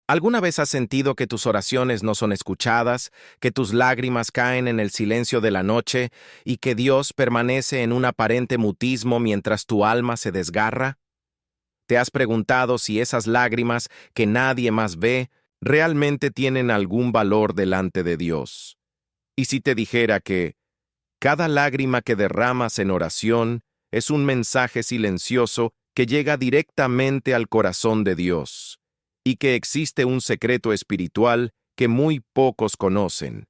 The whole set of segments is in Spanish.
¿Alguna vez has sentido que tus oraciones no son escuchadas, que tus lágrimas caen en el silencio de la noche y que Dios permanece en un aparente mutismo mientras tu alma se desgarra? ¿Te has preguntado si esas lágrimas que nadie más ve realmente tienen algún valor delante de Dios? ¿Y si te dijera que cada lágrima que derramas en oración es un mensaje silencioso que llega directamente al corazón de Dios, y que existe un secreto espiritual que muy pocos conocen,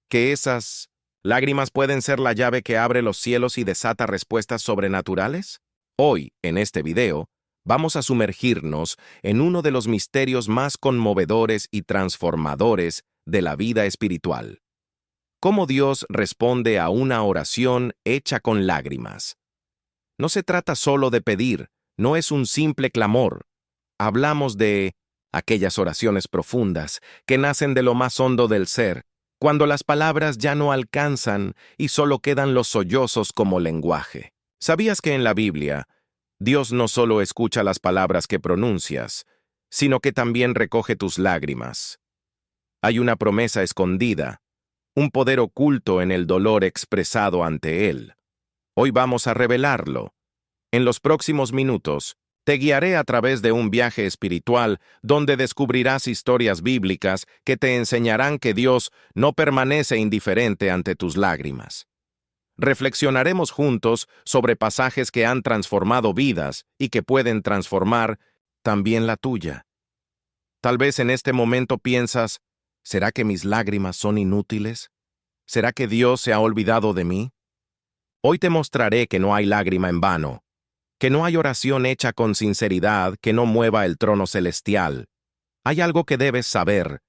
que esas lágrimas pueden ser la llave que abre los cielos y desata respuestas sobrenaturales? Hoy, en este video, vamos a sumergirnos en uno de los misterios más conmovedores y transformadores de la vida espiritual. ¿Cómo Dios responde a una oración hecha con lágrimas? No se trata solo de pedir, no es un simple clamor. Hablamos de aquellas oraciones profundas que nacen de lo más hondo del ser, cuando las palabras ya no alcanzan y solo quedan los sollozos como lenguaje. ¿Sabías que en la Biblia, Dios no solo escucha las palabras que pronuncias, sino que también recoge tus lágrimas? Hay una promesa escondida, un poder oculto en el dolor expresado ante Él. Hoy vamos a revelarlo. En los próximos minutos, te guiaré a través de un viaje espiritual donde descubrirás historias bíblicas que te enseñarán que Dios no permanece indiferente ante tus lágrimas. Reflexionaremos juntos sobre pasajes que han transformado vidas y que pueden transformar también la tuya. Tal vez en este momento piensas, ¿será que mis lágrimas son inútiles? ¿Será que Dios se ha olvidado de mí? Hoy te mostraré que no hay lágrima en vano, que no hay oración hecha con sinceridad que no mueva el trono celestial. Hay algo que debes saber.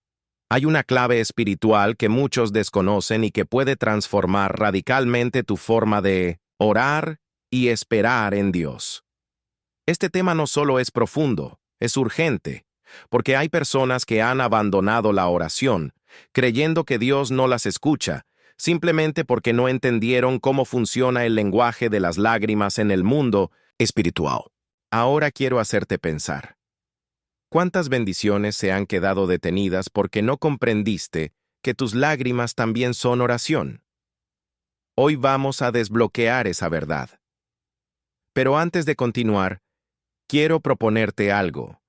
Hay una clave espiritual que muchos desconocen y que puede transformar radicalmente tu forma de orar y esperar en Dios. Este tema no solo es profundo, es urgente, porque hay personas que han abandonado la oración, creyendo que Dios no las escucha, simplemente porque no entendieron cómo funciona el lenguaje de las lágrimas en el mundo espiritual. Ahora quiero hacerte pensar. ¿Cuántas bendiciones se han quedado detenidas porque no comprendiste que tus lágrimas también son oración? Hoy vamos a desbloquear esa verdad. Pero antes de continuar, quiero proponerte algo.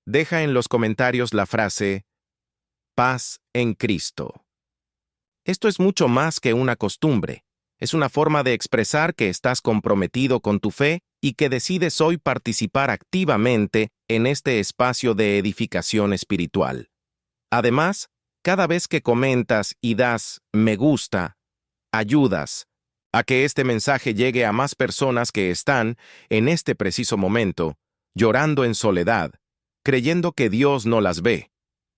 Deja en los comentarios la frase paz en Cristo. Esto es mucho más que una costumbre. Es una forma de expresar que estás comprometido con tu fe y que decides hoy participar activamente en este espacio de edificación espiritual. Además, cada vez que comentas y das me gusta, ayudas a que este mensaje llegue a más personas que están, en este preciso momento, llorando en soledad, creyendo que Dios no las ve.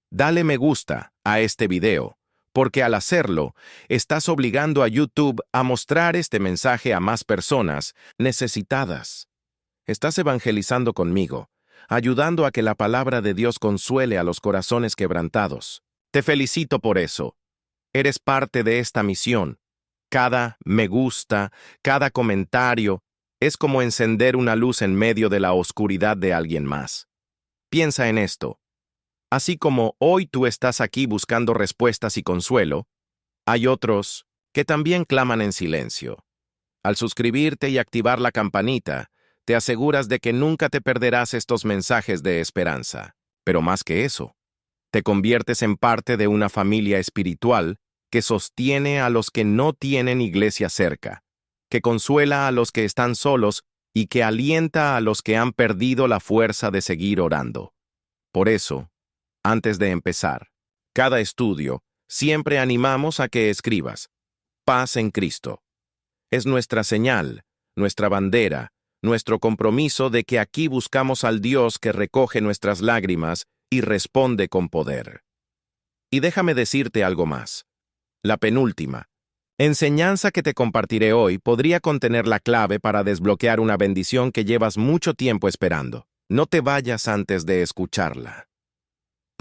Dale me gusta a este video, porque al hacerlo, estás obligando a YouTube a mostrar este mensaje a más personas necesitadas. Estás evangelizando conmigo, ayudando a que la palabra de Dios consuele a los corazones quebrantados. Te felicito por eso. Eres parte de esta misión. Cada me gusta, cada comentario, es como encender una luz en medio de la oscuridad de alguien más. Piensa en esto. Así como hoy tú estás aquí buscando respuestas y consuelo, hay otros que también claman en silencio. Al suscribirte y activar la campanita, te aseguras de que nunca te perderás estos mensajes de esperanza. Pero más que eso, te conviertes en parte de una familia espiritual que sostiene a los que no tienen iglesia cerca, que consuela a los que están solos y que alienta a los que han perdido la fuerza de seguir orando. Por eso, antes de empezar cada estudio, siempre animamos a que escribas paz en Cristo. Es nuestra señal, nuestra bandera, nuestro compromiso de que aquí buscamos al Dios que recoge nuestras lágrimas y responde con poder. Y déjame decirte algo más. La penúltima enseñanza que te compartiré hoy podría contener la clave para desbloquear una bendición que llevas mucho tiempo esperando. No te vayas antes de escucharla.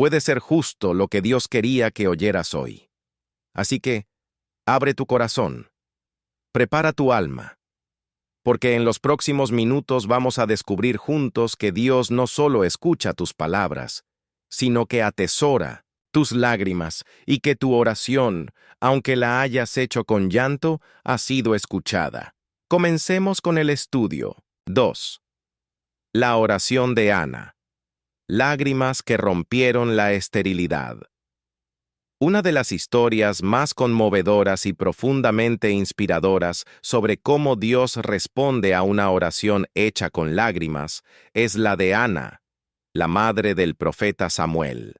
Puede ser justo lo que Dios quería que oyeras hoy. Así que, abre tu corazón, prepara tu alma, porque en los próximos minutos vamos a descubrir juntos que Dios no solo escucha tus palabras, sino que atesora tus lágrimas y que tu oración, aunque la hayas hecho con llanto, ha sido escuchada. Comencemos con el estudio. 2. La oración de Ana. Lágrimas que rompieron la esterilidad. Una de las historias más conmovedoras y profundamente inspiradoras sobre cómo Dios responde a una oración hecha con lágrimas es la de Ana, la madre del profeta Samuel.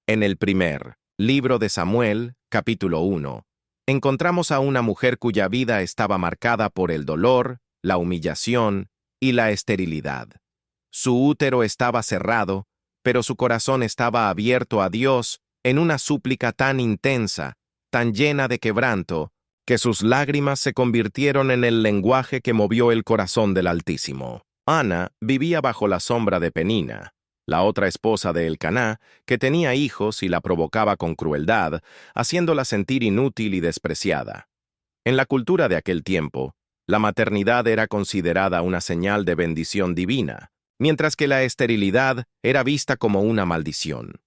En el primer libro de Samuel, capítulo 1, encontramos a una mujer cuya vida estaba marcada por el dolor, la humillación y la esterilidad. Su útero estaba cerrado, pero su corazón estaba abierto a Dios en una súplica tan intensa, tan llena de quebranto, que sus lágrimas se convirtieron en el lenguaje que movió el corazón del Altísimo. Ana vivía bajo la sombra de Penina, la otra esposa de Elcaná, que tenía hijos y la provocaba con crueldad, haciéndola sentir inútil y despreciada. En la cultura de aquel tiempo, la maternidad era considerada una señal de bendición divina, mientras que la esterilidad era vista como una maldición.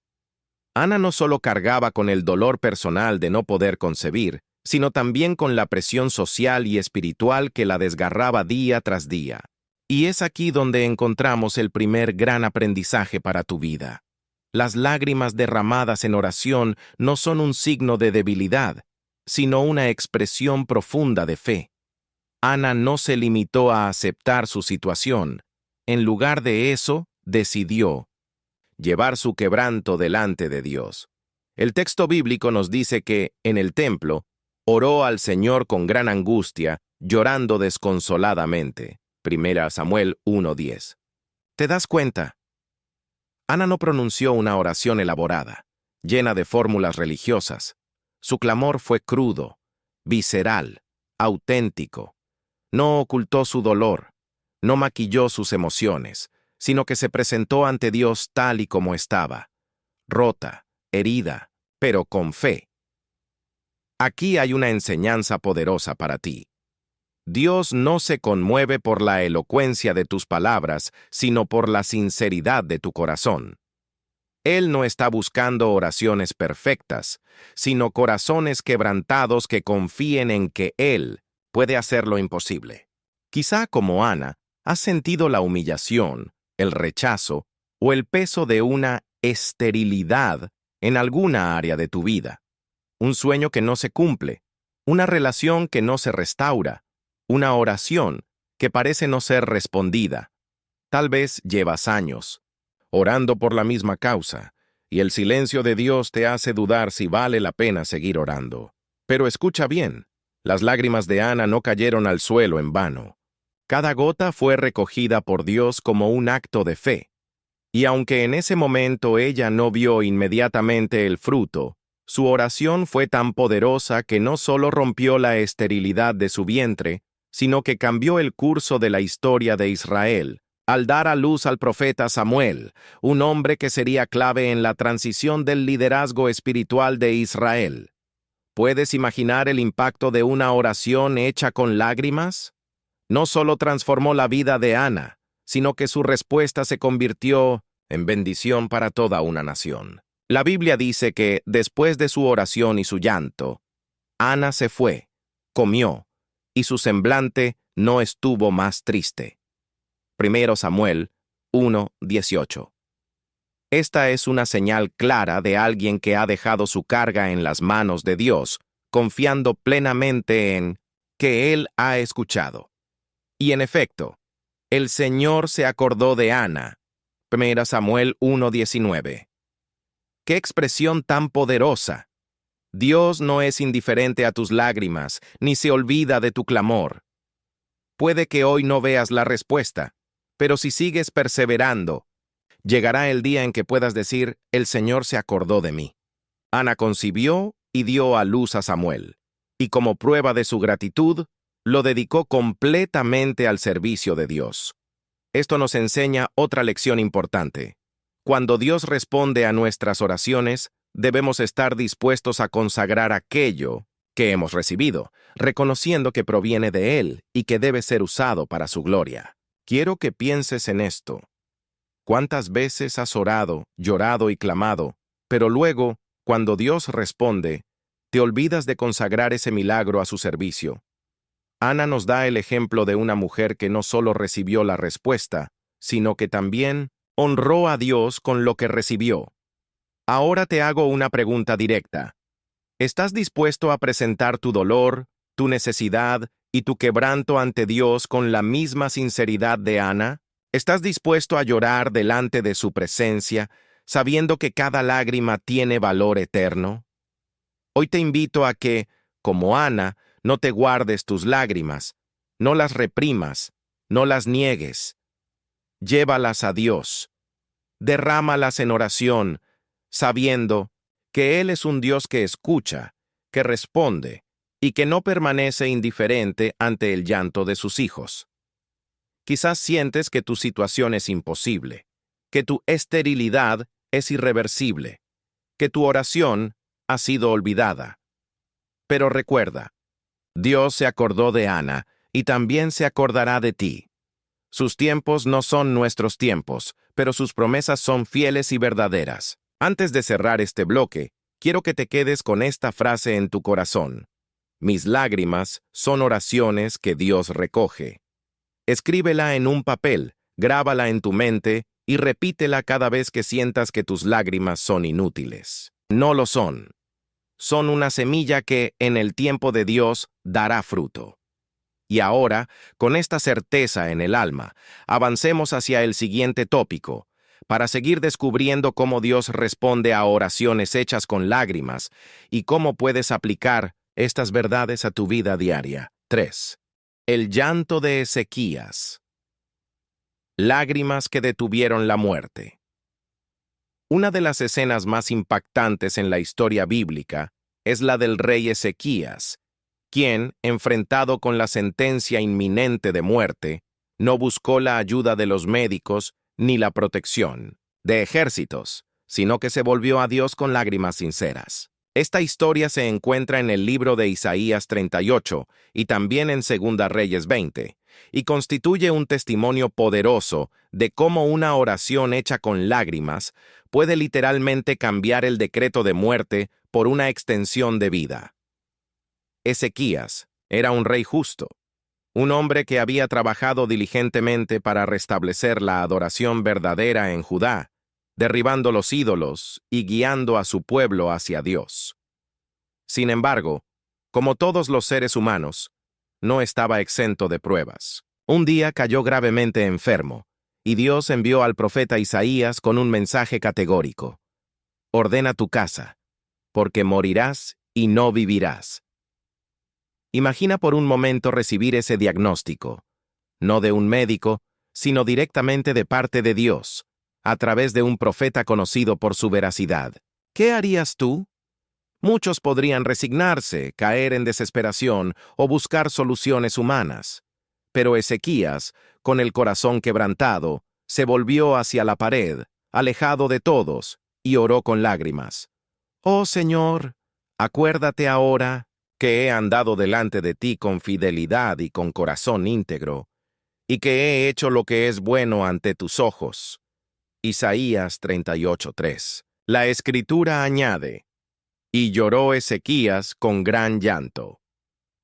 Ana no solo cargaba con el dolor personal de no poder concebir, sino también con la presión social y espiritual que la desgarraba día tras día. Y es aquí donde encontramos el primer gran aprendizaje para tu vida. Las lágrimas derramadas en oración no son un signo de debilidad, sino una expresión profunda de fe. Ana no se limitó a aceptar su situación. En lugar de eso, decidió llevar su quebranto delante de Dios. El texto bíblico nos dice que, en el templo, oró al Señor con gran angustia, llorando desconsoladamente. 1 Samuel 1:10. ¿Te das cuenta? Ana no pronunció una oración elaborada, llena de fórmulas religiosas. Su clamor fue crudo, visceral, auténtico. No ocultó su dolor, no maquilló sus emociones, sino que se presentó ante Dios tal y como estaba, rota, herida, pero con fe. Aquí hay una enseñanza poderosa para ti. Dios no se conmueve por la elocuencia de tus palabras, sino por la sinceridad de tu corazón. Él no está buscando oraciones perfectas, sino corazones quebrantados que confíen en que Él puede hacer lo imposible. Quizá como Ana, has sentido la humillación, el rechazo o el peso de una esterilidad en alguna área de tu vida. Un sueño que no se cumple, una relación que no se restaura, una oración que parece no ser respondida. Tal vez llevas años orando por la misma causa, y el silencio de Dios te hace dudar si vale la pena seguir orando. Pero escucha bien, las lágrimas de Ana no cayeron al suelo en vano. Cada gota fue recogida por Dios como un acto de fe. Y aunque en ese momento ella no vio inmediatamente el fruto, su oración fue tan poderosa que no solo rompió la esterilidad de su vientre, sino que cambió el curso de la historia de Israel, al dar a luz al profeta Samuel, un hombre que sería clave en la transición del liderazgo espiritual de Israel. ¿Puedes imaginar el impacto de una oración hecha con lágrimas? No solo transformó la vida de Ana, sino que su respuesta se convirtió en bendición para toda una nación. La Biblia dice que, después de su oración y su llanto, Ana se fue, comió, y su semblante no estuvo más triste. 1 Samuel 1:18. Esta es una señal clara de alguien que ha dejado su carga en las manos de Dios, confiando plenamente en que Él ha escuchado. Y en efecto, el Señor se acordó de Ana. 1 Samuel 1:19. ¡Qué expresión tan poderosa! Dios no es indiferente a tus lágrimas, ni se olvida de tu clamor. Puede que hoy no veas la respuesta, pero si sigues perseverando, llegará el día en que puedas decir, el Señor se acordó de mí. Ana concibió y dio a luz a Samuel, y como prueba de su gratitud, lo dedicó completamente al servicio de Dios. Esto nos enseña otra lección importante. Cuando Dios responde a nuestras oraciones, debemos estar dispuestos a consagrar aquello que hemos recibido, reconociendo que proviene de Él y que debe ser usado para su gloria. Quiero que pienses en esto. ¿Cuántas veces has orado, llorado y clamado, pero luego, cuando Dios responde, te olvidas de consagrar ese milagro a su servicio? Ana nos da el ejemplo de una mujer que no solo recibió la respuesta, sino que también honró a Dios con lo que recibió. Ahora te hago una pregunta directa. ¿Estás dispuesto a presentar tu dolor, tu necesidad y tu quebranto ante Dios con la misma sinceridad de Ana? ¿Estás dispuesto a llorar delante de su presencia, sabiendo que cada lágrima tiene valor eterno? Hoy te invito a que, como Ana, no te guardes tus lágrimas, no las reprimas, no las niegues. Llévalas a Dios. Derrámalas en oración, sabiendo que Él es un Dios que escucha, que responde y que no permanece indiferente ante el llanto de sus hijos. Quizás sientes que tu situación es imposible, que tu esterilidad es irreversible, que tu oración ha sido olvidada. Pero recuerda, Dios se acordó de Ana y también se acordará de ti. Sus tiempos no son nuestros tiempos, pero sus promesas son fieles y verdaderas. Antes de cerrar este bloque, quiero que te quedes con esta frase en tu corazón. Mis lágrimas son oraciones que Dios recoge. Escríbela en un papel, grábala en tu mente y repítela cada vez que sientas que tus lágrimas son inútiles. No lo son. Son una semilla que, en el tiempo de Dios, dará fruto. Y ahora, con esta certeza en el alma, avancemos hacia el siguiente tópico, para seguir descubriendo cómo Dios responde a oraciones hechas con lágrimas y cómo puedes aplicar estas verdades a tu vida diaria. 3. El llanto de Ezequías. Lágrimas que detuvieron la muerte. Una de las escenas más impactantes en la historia bíblica es la del rey Ezequías, quien, enfrentado con la sentencia inminente de muerte, no buscó la ayuda de los médicos ni la protección de ejércitos, sino que se volvió a Dios con lágrimas sinceras. Esta historia se encuentra en el libro de Isaías 38 y también en Segunda Reyes 20, y constituye un testimonio poderoso de cómo una oración hecha con lágrimas puede literalmente cambiar el decreto de muerte por una extensión de vida. Ezequías era un rey justo, un hombre que había trabajado diligentemente para restablecer la adoración verdadera en Judá, derribando los ídolos y guiando a su pueblo hacia Dios. Sin embargo, como todos los seres humanos, no estaba exento de pruebas. Un día cayó gravemente enfermo, y Dios envió al profeta Isaías con un mensaje categórico. Ordena tu casa, porque morirás y no vivirás. Imagina por un momento recibir ese diagnóstico, no de un médico, sino directamente de parte de Dios, a través de un profeta conocido por su veracidad. ¿Qué harías tú? Muchos podrían resignarse, caer en desesperación o buscar soluciones humanas. Pero Ezequías, con el corazón quebrantado, se volvió hacia la pared, alejado de todos, y oró con lágrimas. Oh Señor, acuérdate ahora que he andado delante de ti con fidelidad y con corazón íntegro, y que he hecho lo que es bueno ante tus ojos. Isaías 38:3. La Escritura añade, y lloró Ezequías con gran llanto.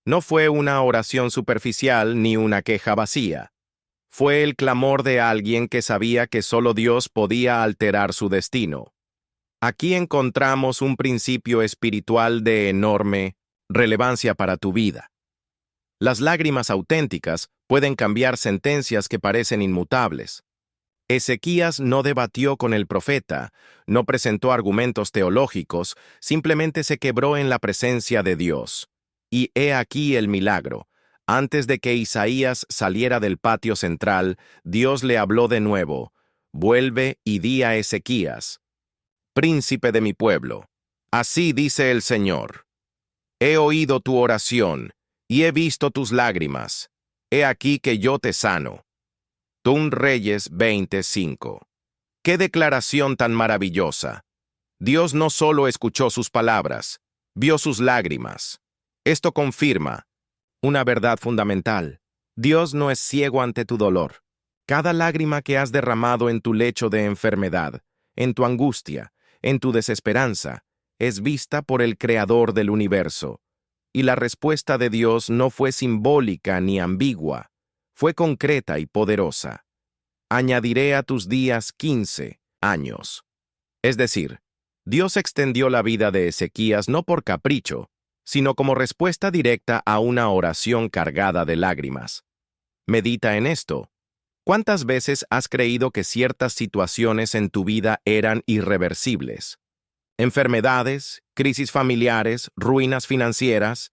No fue una oración superficial ni una queja vacía. Fue el clamor de alguien que sabía que solo Dios podía alterar su destino. Aquí encontramos un principio espiritual de enorme relevancia para tu vida. Las lágrimas auténticas pueden cambiar sentencias que parecen inmutables. Ezequías no debatió con el profeta, no presentó argumentos teológicos, simplemente se quebró en la presencia de Dios. Y he aquí el milagro. Antes de que Isaías saliera del patio central, Dios le habló de nuevo. Vuelve y di a Ezequías, príncipe de mi pueblo. Así dice el Señor. He oído tu oración, y he visto tus lágrimas. He aquí que yo te sano. Tun Reyes 25. ¡Qué declaración tan maravillosa! Dios no solo escuchó sus palabras, vio sus lágrimas. Esto confirma una verdad fundamental. Dios no es ciego ante tu dolor. Cada lágrima que has derramado en tu lecho de enfermedad, en tu angustia, en tu desesperanza, es vista por el Creador del universo. Y la respuesta de Dios no fue simbólica ni ambigua, fue concreta y poderosa. Añadiré a tus días 15 años. Es decir, Dios extendió la vida de Ezequías no por capricho, sino como respuesta directa a una oración cargada de lágrimas. Medita en esto. ¿Cuántas veces has creído que ciertas situaciones en tu vida eran irreversibles? Enfermedades, crisis familiares, ruinas financieras.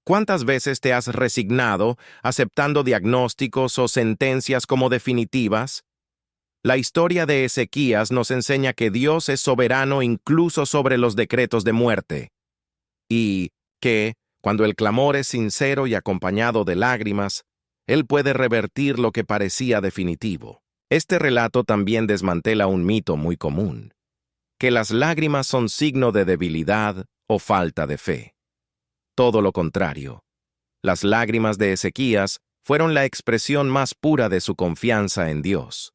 ¿Cuántas veces te has resignado aceptando diagnósticos o sentencias como definitivas? La historia de Ezequías nos enseña que Dios es soberano incluso sobre los decretos de muerte. Y que, cuando el clamor es sincero y acompañado de lágrimas, Él puede revertir lo que parecía definitivo. Este relato también desmantela un mito muy común, que las lágrimas son signo de debilidad o falta de fe. Todo lo contrario. Las lágrimas de Ezequías fueron la expresión más pura de su confianza en Dios.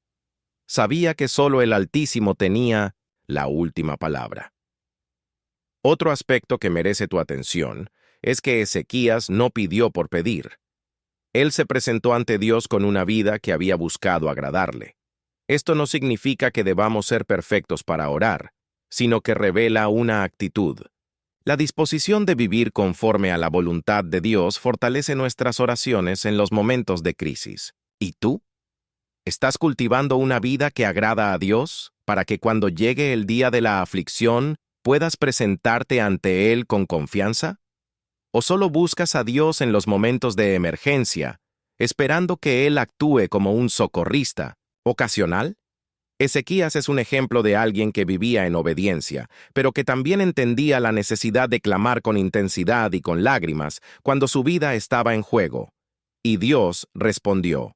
Sabía que solo el Altísimo tenía la última palabra. Otro aspecto que merece tu atención es que Ezequías no pidió por pedir. Él se presentó ante Dios con una vida que había buscado agradarle. Esto no significa que debamos ser perfectos para orar, sino que revela una actitud. La disposición de vivir conforme a la voluntad de Dios fortalece nuestras oraciones en los momentos de crisis. ¿Y tú? ¿Estás cultivando una vida que agrada a Dios para que cuando llegue el día de la aflicción puedas presentarte ante Él con confianza? ¿O solo buscas a Dios en los momentos de emergencia, esperando que Él actúe como un socorrista, ocasional? Ezequías es un ejemplo de alguien que vivía en obediencia, pero que también entendía la necesidad de clamar con intensidad y con lágrimas cuando su vida estaba en juego. Y Dios respondió.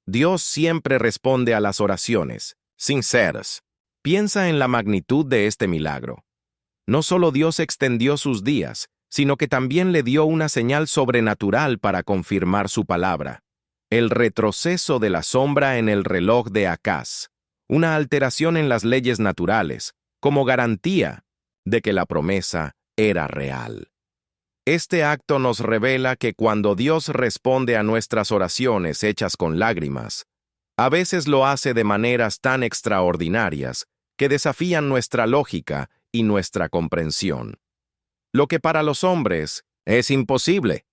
Dios siempre responde a las oraciones, sinceras. Piensa en la magnitud de este milagro. No solo Dios extendió sus días, sino que también le dio una señal sobrenatural para confirmar su palabra. El retroceso de la sombra en el reloj de Acaz, una alteración en las leyes naturales, como garantía de que la promesa era real. Este acto nos revela que cuando Dios responde a nuestras oraciones hechas con lágrimas, a veces lo hace de maneras tan extraordinarias que desafían nuestra lógica y nuestra comprensión. Lo que para los hombres es imposible,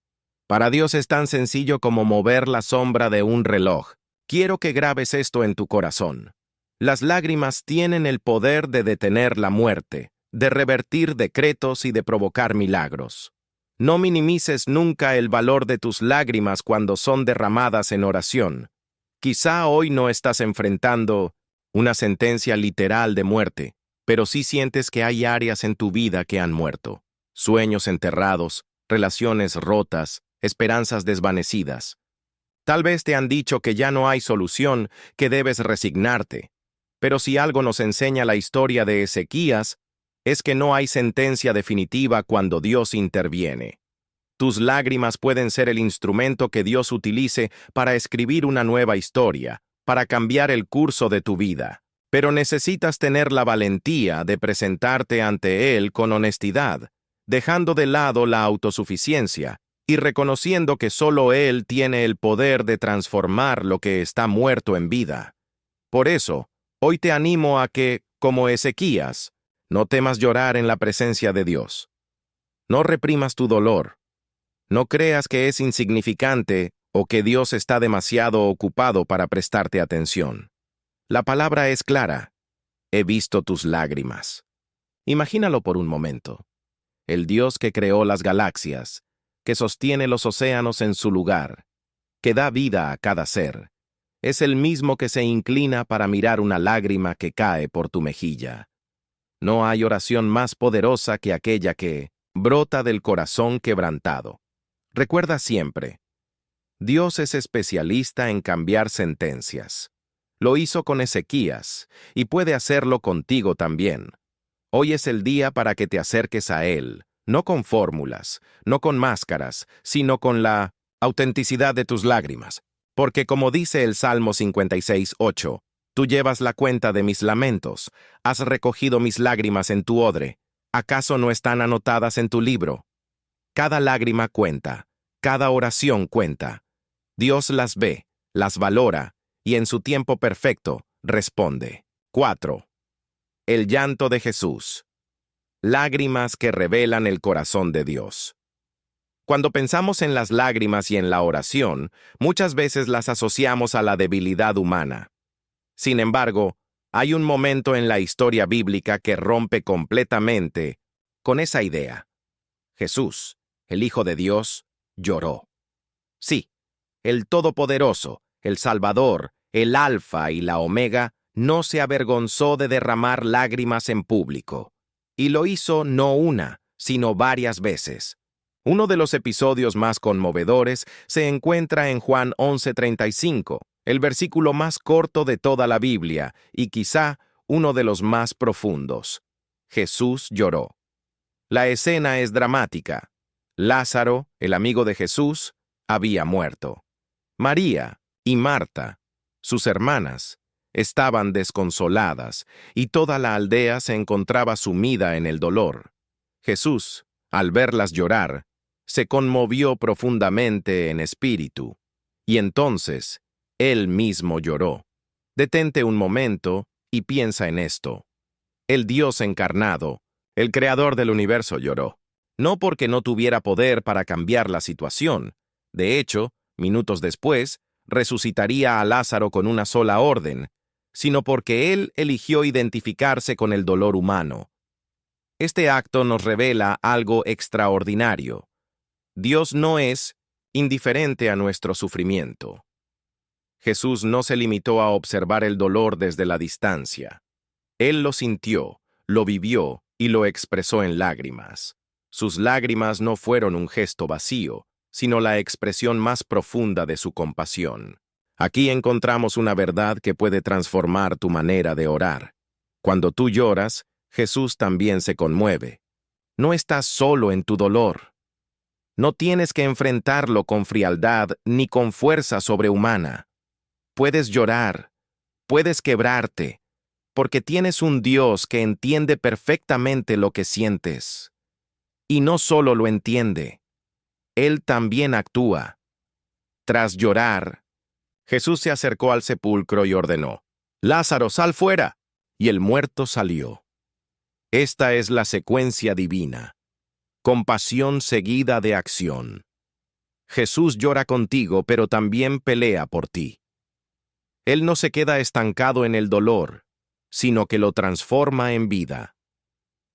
para Dios es tan sencillo como mover la sombra de un reloj. Quiero que grabes esto en tu corazón. Las lágrimas tienen el poder de detener la muerte, de revertir decretos y de provocar milagros. No minimices nunca el valor de tus lágrimas cuando son derramadas en oración. Quizá hoy no estás enfrentando una sentencia literal de muerte, pero sí sientes que hay áreas en tu vida que han muerto. Sueños enterrados, relaciones rotas, esperanzas desvanecidas. Tal vez te han dicho que ya no hay solución, que debes resignarte. Pero si algo nos enseña la historia de Ezequías, es que no hay sentencia definitiva cuando Dios interviene. Tus lágrimas pueden ser el instrumento que Dios utilice para escribir una nueva historia, para cambiar el curso de tu vida. Pero necesitas tener la valentía de presentarte ante Él con honestidad, dejando de lado la autosuficiencia y reconociendo que solo Él tiene el poder de transformar lo que está muerto en vida. Por eso, hoy te animo a que, como Ezequías, no temas llorar en la presencia de Dios. No reprimas tu dolor. No creas que es insignificante o que Dios está demasiado ocupado para prestarte atención. La palabra es clara. He visto tus lágrimas. Imagínalo por un momento. El Dios que creó las galaxias, que sostiene los océanos en su lugar, que da vida a cada ser, es el mismo que se inclina para mirar una lágrima que cae por tu mejilla. No hay oración más poderosa que aquella que brota del corazón quebrantado. Recuerda siempre, Dios es especialista en cambiar sentencias. Lo hizo con Ezequías y puede hacerlo contigo también. Hoy es el día para que te acerques a Él, no con fórmulas, no con máscaras, sino con la autenticidad de tus lágrimas. Porque como dice el Salmo 56:8, tú llevas la cuenta de mis lamentos, has recogido mis lágrimas en tu odre. ¿Acaso no están anotadas en tu libro? Cada lágrima cuenta, cada oración cuenta. Dios las ve, las valora, y en su tiempo perfecto responde. 4. El llanto de Jesús. Lágrimas que revelan el corazón de Dios. Cuando pensamos en las lágrimas y en la oración, muchas veces las asociamos a la debilidad humana. Sin embargo, hay un momento en la historia bíblica que rompe completamente con esa idea. Jesús, el Hijo de Dios, lloró. Sí, el Todopoderoso, el Salvador, el Alfa y la Omega, no se avergonzó de derramar lágrimas en público. Y lo hizo no una, sino varias veces. Uno de los episodios más conmovedores se encuentra en Juan 11:35, el versículo más corto de toda la Biblia y quizá uno de los más profundos. Jesús lloró. La escena es dramática. Lázaro, el amigo de Jesús, había muerto. María y Marta, sus hermanas, estaban desconsoladas y toda la aldea se encontraba sumida en el dolor. Jesús, al verlas llorar, se conmovió profundamente en espíritu, y entonces él mismo lloró. Detente un momento y piensa en esto. El Dios encarnado, el creador del universo, lloró. No porque no tuviera poder para cambiar la situación. De hecho, minutos después, resucitaría a Lázaro con una sola orden, sino porque él eligió identificarse con el dolor humano. Este acto nos revela algo extraordinario. Dios no es indiferente a nuestro sufrimiento. Jesús no se limitó a observar el dolor desde la distancia. Él lo sintió, lo vivió y lo expresó en lágrimas. Sus lágrimas no fueron un gesto vacío, sino la expresión más profunda de su compasión. Aquí encontramos una verdad que puede transformar tu manera de orar. Cuando tú lloras, Jesús también se conmueve. No estás solo en tu dolor. No tienes que enfrentarlo con frialdad ni con fuerza sobrehumana. Puedes llorar, puedes quebrarte, porque tienes un Dios que entiende perfectamente lo que sientes. Y no solo lo entiende, Él también actúa. Tras llorar, Jesús se acercó al sepulcro y ordenó: «Lázaro, sal fuera». Y el muerto salió. Esta es la secuencia divina. Compasión seguida de acción. Jesús llora contigo, pero también pelea por ti. Él no se queda estancado en el dolor, sino que lo transforma en vida.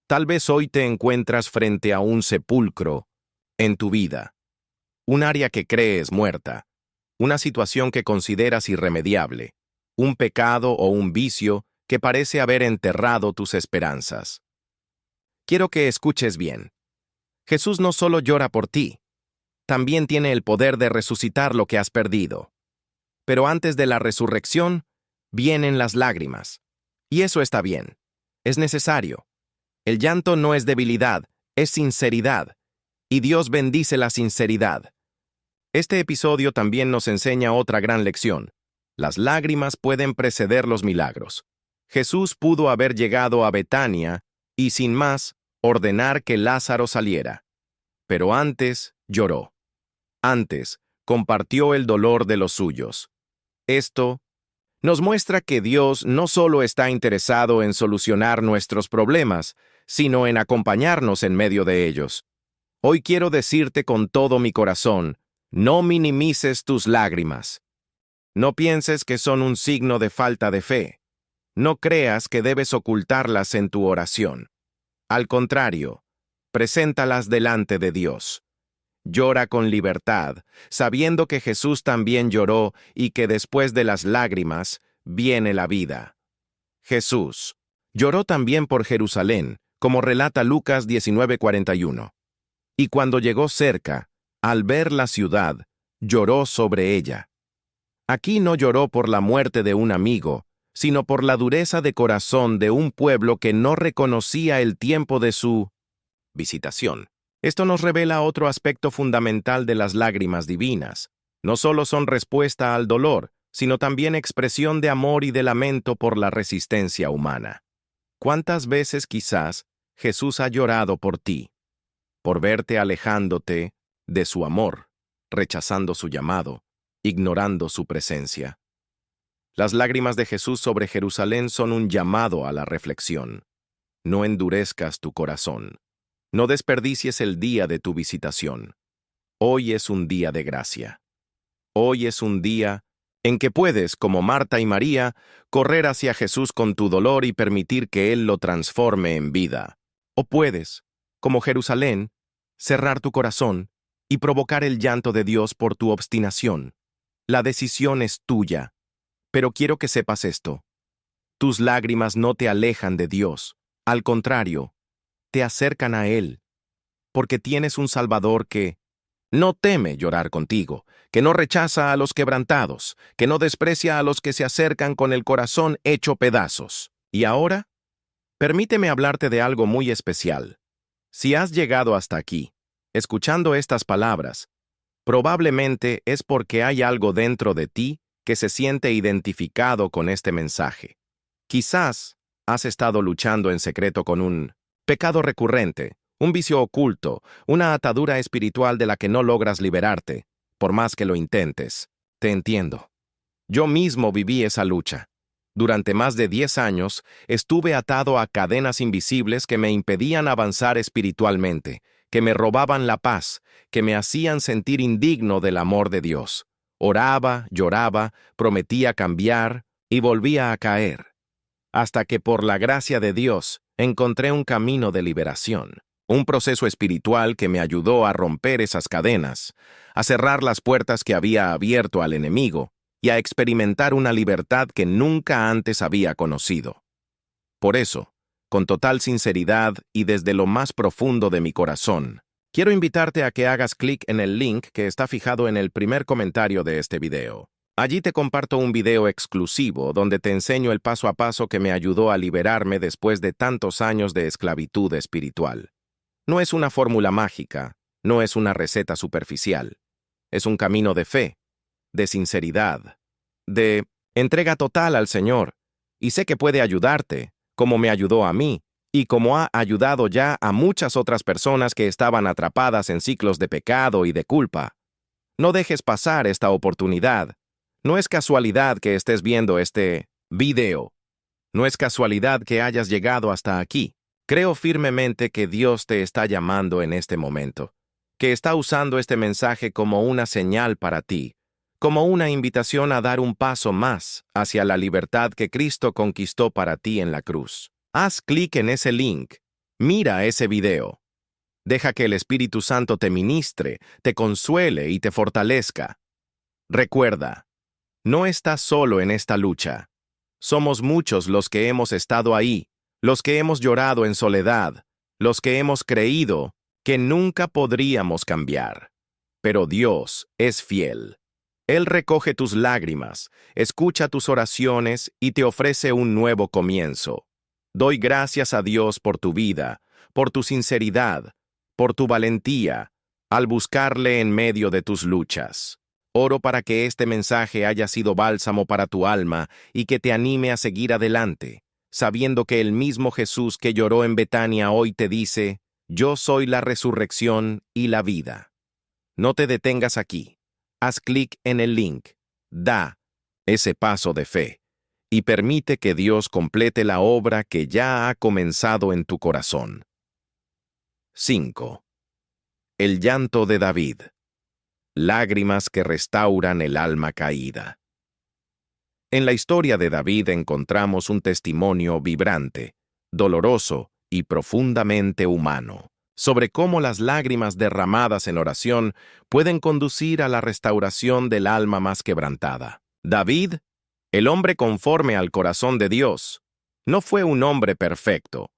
Tal vez hoy te encuentras frente a un sepulcro en tu vida, un área que crees muerta, una situación que consideras irremediable, un pecado o un vicio que parece haber enterrado tus esperanzas. Quiero que escuches bien. Jesús no solo llora por ti, también tiene el poder de resucitar lo que has perdido. Pero antes de la resurrección, vienen las lágrimas. Y eso está bien. Es necesario. El llanto no es debilidad, es sinceridad. Y Dios bendice la sinceridad. Este episodio también nos enseña otra gran lección. Las lágrimas pueden preceder los milagros. Jesús pudo haber llegado a Betania y, sin más, ordenar que Lázaro saliera. Pero antes lloró. Antes compartió el dolor de los suyos. Esto nos muestra que Dios no solo está interesado en solucionar nuestros problemas, sino en acompañarnos en medio de ellos. Hoy quiero decirte con todo mi corazón, no minimices tus lágrimas. No pienses que son un signo de falta de fe. No creas que debes ocultarlas en tu oración. Al contrario, preséntalas delante de Dios. Llora con libertad, sabiendo que Jesús también lloró y que después de las lágrimas viene la vida. Jesús lloró también por Jerusalén, como relata Lucas 19:41. Y cuando llegó cerca, al ver la ciudad, lloró sobre ella. Aquí no lloró por la muerte de un amigo, sino por la dureza de corazón de un pueblo que no reconocía el tiempo de su visitación. Esto nos revela otro aspecto fundamental de las lágrimas divinas. No solo son respuesta al dolor, sino también expresión de amor y de lamento por la resistencia humana. ¿Cuántas veces quizás Jesús ha llorado por ti, por verte alejándote de su amor, rechazando su llamado, ignorando su presencia? Las lágrimas de Jesús sobre Jerusalén son un llamado a la reflexión. No endurezcas tu corazón. No desperdicies el día de tu visitación. Hoy es un día de gracia. Hoy es un día en que puedes, como Marta y María, correr hacia Jesús con tu dolor y permitir que Él lo transforme en vida. O puedes, como Jerusalén, cerrar tu corazón y provocar el llanto de Dios por tu obstinación. La decisión es tuya, pero quiero que sepas esto. Tus lágrimas no te alejan de Dios, al contrario, te acercan a Él, porque tienes un Salvador que no teme llorar contigo, que no rechaza a los quebrantados, que no desprecia a los que se acercan con el corazón hecho pedazos. Y ahora, permíteme hablarte de algo muy especial. Si has llegado hasta aquí, escuchando estas palabras, probablemente es porque hay algo dentro de ti que se siente identificado con este mensaje. Quizás has estado luchando en secreto con un pecado recurrente, un vicio oculto, una atadura espiritual de la que no logras liberarte, por más que lo intentes. Te entiendo. Yo mismo viví esa lucha. Durante más de 10 años estuve atado a cadenas invisibles que me impedían avanzar espiritualmente, que me robaban la paz, que me hacían sentir indigno del amor de Dios. Oraba, lloraba, prometía cambiar y volvía a caer. Hasta que por la gracia de Dios encontré un camino de liberación, un proceso espiritual que me ayudó a romper esas cadenas, a cerrar las puertas que había abierto al enemigo y a experimentar una libertad que nunca antes había conocido. Por eso, con total sinceridad y desde lo más profundo de mi corazón, quiero invitarte a que hagas clic en el link que está fijado en el primer comentario de este video. Allí te comparto un video exclusivo donde te enseño el paso a paso que me ayudó a liberarme después de tantos años de esclavitud espiritual. No es una fórmula mágica, no es una receta superficial. Es un camino de fe, de sinceridad, de entrega total al Señor. Y sé que puede ayudarte, como me ayudó a mí, y como ha ayudado ya a muchas otras personas que estaban atrapadas en ciclos de pecado y de culpa. No dejes pasar esta oportunidad. No es casualidad que estés viendo este video. No es casualidad que hayas llegado hasta aquí. Creo firmemente que Dios te está llamando en este momento, que está usando este mensaje como una señal para ti, como una invitación a dar un paso más hacia la libertad que Cristo conquistó para ti en la cruz. Haz clic en ese link, mira ese video. Deja que el Espíritu Santo te ministre, te consuele y te fortalezca. Recuerda, no estás solo en esta lucha. Somos muchos los que hemos estado ahí, los que hemos llorado en soledad, los que hemos creído que nunca podríamos cambiar. Pero Dios es fiel. Él recoge tus lágrimas, escucha tus oraciones y te ofrece un nuevo comienzo. Doy gracias a Dios por tu vida, por tu sinceridad, por tu valentía, al buscarle en medio de tus luchas. Oro para que este mensaje haya sido bálsamo para tu alma y que te anime a seguir adelante, sabiendo que el mismo Jesús que lloró en Betania hoy te dice, yo soy la resurrección y la vida. No te detengas aquí. Haz clic en el link. Da ese paso de fe y permite que Dios complete la obra que ya ha comenzado en tu corazón. 5. El llanto de David. Lágrimas que restauran el alma caída. En la historia de David encontramos un testimonio vibrante, doloroso y profundamente humano, sobre cómo las lágrimas derramadas en oración pueden conducir a la restauración del alma más quebrantada. David, el hombre conforme al corazón de Dios, no fue un hombre perfecto.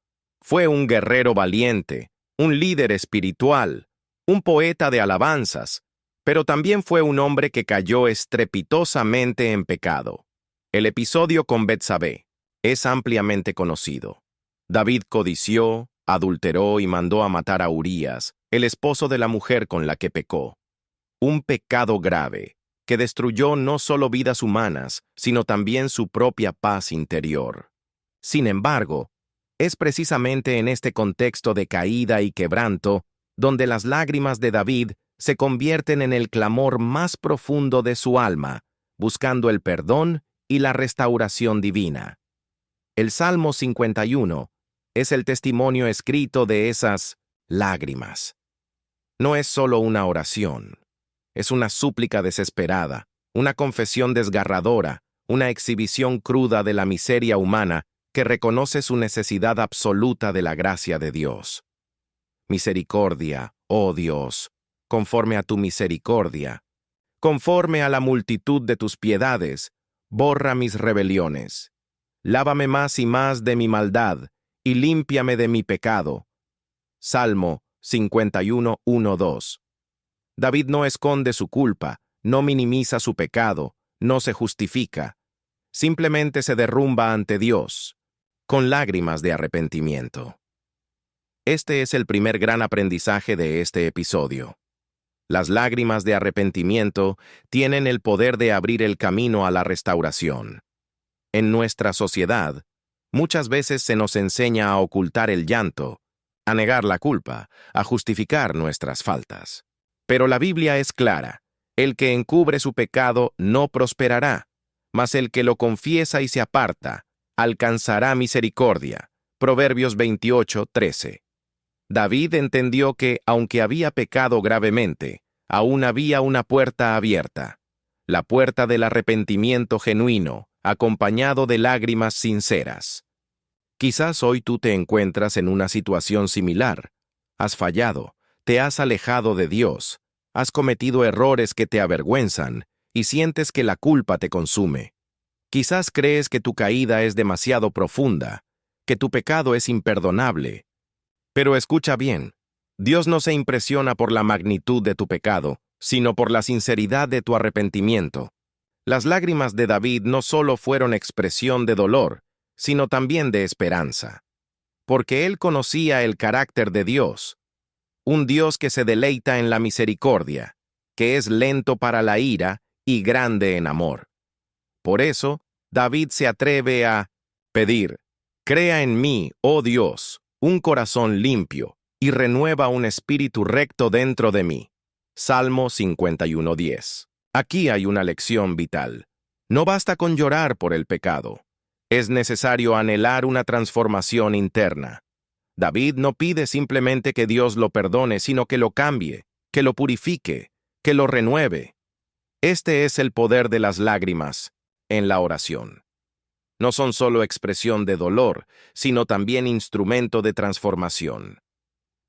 Fue un guerrero valiente, un líder espiritual, un poeta de alabanzas, pero también fue un hombre que cayó estrepitosamente en pecado. El episodio con Betsabé es ampliamente conocido. David codició, adulteró y mandó a matar a Urías, el esposo de la mujer con la que pecó. Un pecado grave, que destruyó no solo vidas humanas, sino también su propia paz interior. Sin embargo, es precisamente en este contexto de caída y quebranto donde las lágrimas de David se convierten en el clamor más profundo de su alma, buscando el perdón y la restauración divina. El Salmo 51 es el testimonio escrito de esas lágrimas. No es solo una oración, es una súplica desesperada, una confesión desgarradora, una exhibición cruda de la miseria humana que reconoce su necesidad absoluta de la gracia de Dios. Misericordia, oh Dios, conforme a tu misericordia, conforme a la multitud de tus piedades, borra mis rebeliones. Lávame más y más de mi maldad, y límpiame de mi pecado. Salmo 51, 1, 2. David no esconde su culpa, no minimiza su pecado, no se justifica. Simplemente se derrumba ante Dios, con lágrimas de arrepentimiento. Este es el primer gran aprendizaje de este episodio. Las lágrimas de arrepentimiento tienen el poder de abrir el camino a la restauración. En nuestra sociedad, muchas veces se nos enseña a ocultar el llanto, a negar la culpa, a justificar nuestras faltas. Pero la Biblia es clara: el que encubre su pecado no prosperará, mas el que lo confiesa y se aparta, alcanzará misericordia. Proverbios 28, 13. David entendió que, aunque había pecado gravemente, aún había una puerta abierta, la puerta del arrepentimiento genuino, acompañado de lágrimas sinceras. Quizás hoy tú te encuentras en una situación similar. Has fallado, te has alejado de Dios, has cometido errores que te avergüenzan y sientes que la culpa te consume. Quizás crees que tu caída es demasiado profunda, que tu pecado es imperdonable. Pero escucha bien, Dios no se impresiona por la magnitud de tu pecado, sino por la sinceridad de tu arrepentimiento. Las lágrimas de David no solo fueron expresión de dolor, sino también de esperanza. Porque él conocía el carácter de Dios, un Dios que se deleita en la misericordia, que es lento para la ira y grande en amor. Por eso, David se atreve a pedir: «Crea en mí, oh Dios, un corazón limpio, y renueva un espíritu recto dentro de mí». Salmo 51:10. Aquí hay una lección vital. No basta con llorar por el pecado. Es necesario anhelar una transformación interna. David no pide simplemente que Dios lo perdone, sino que lo cambie, que lo purifique, que lo renueve. Este es el poder de las lágrimas en la oración. No son solo expresión de dolor, sino también instrumento de transformación.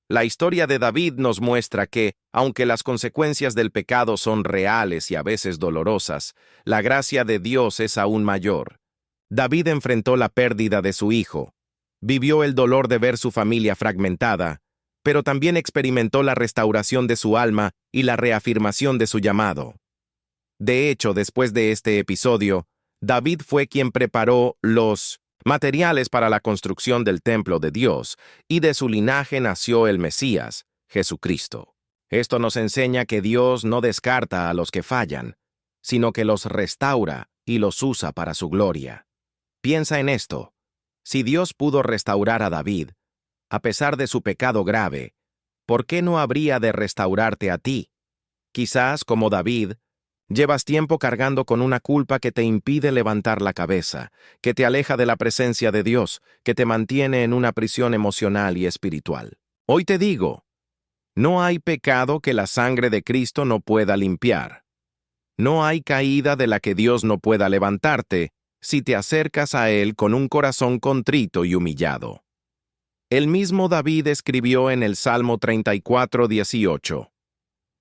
La historia de David nos muestra que, aunque las consecuencias del pecado son reales y a veces dolorosas, la gracia de Dios es aún mayor. David enfrentó la pérdida de su hijo, vivió el dolor de ver su familia fragmentada, pero también experimentó la restauración de su alma y la reafirmación de su llamado. De hecho, después de este episodio, David fue quien preparó los materiales para la construcción del templo de Dios, y de su linaje nació el Mesías, Jesucristo. Esto nos enseña que Dios no descarta a los que fallan, sino que los restaura y los usa para su gloria. Piensa en esto: si Dios pudo restaurar a David, a pesar de su pecado grave, ¿por qué no habría de restaurarte a ti? Quizás, como David, llevas tiempo cargando con una culpa que te impide levantar la cabeza, que te aleja de la presencia de Dios, que te mantiene en una prisión emocional y espiritual. Hoy te digo, no hay pecado que la sangre de Cristo no pueda limpiar. No hay caída de la que Dios no pueda levantarte si te acercas a Él con un corazón contrito y humillado. El mismo David escribió en el Salmo 34:18: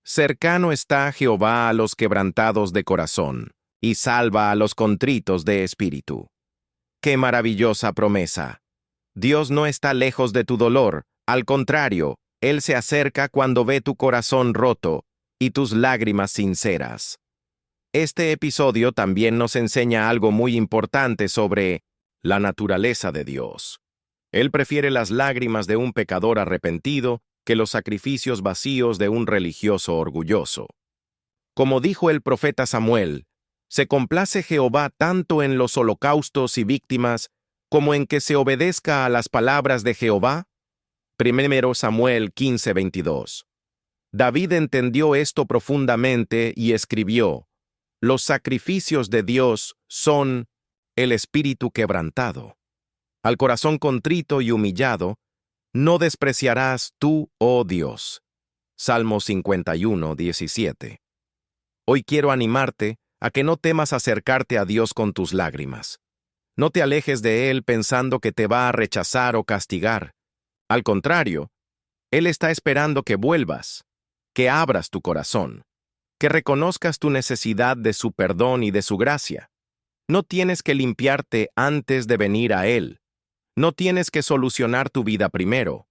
«Cercano está Jehová a los quebrantados de corazón, y salva a los contritos de espíritu». ¡Qué maravillosa promesa! Dios no está lejos de tu dolor, al contrario, Él se acerca cuando ve tu corazón roto y tus lágrimas sinceras. Este episodio también nos enseña algo muy importante sobre la naturaleza de Dios. Él prefiere las lágrimas de un pecador arrepentido que los sacrificios vacíos de un religioso orgulloso. Como dijo el profeta Samuel, se complace Jehová tanto en los holocaustos y víctimas como en que se obedezca a las palabras de Jehová. 1 Samuel 15:22. David entendió esto profundamente y escribió: los sacrificios de Dios son el espíritu quebrantado. Al corazón contrito y humillado, no despreciarás tú, oh Dios. Salmo 51:17. Hoy quiero animarte a que no temas acercarte a Dios con tus lágrimas. No te alejes de Él pensando que te va a rechazar o castigar. Al contrario, Él está esperando que vuelvas, que abras tu corazón, que reconozcas tu necesidad de su perdón y de su gracia. No tienes que limpiarte antes de venir a Él. No tienes que solucionar tu vida primero.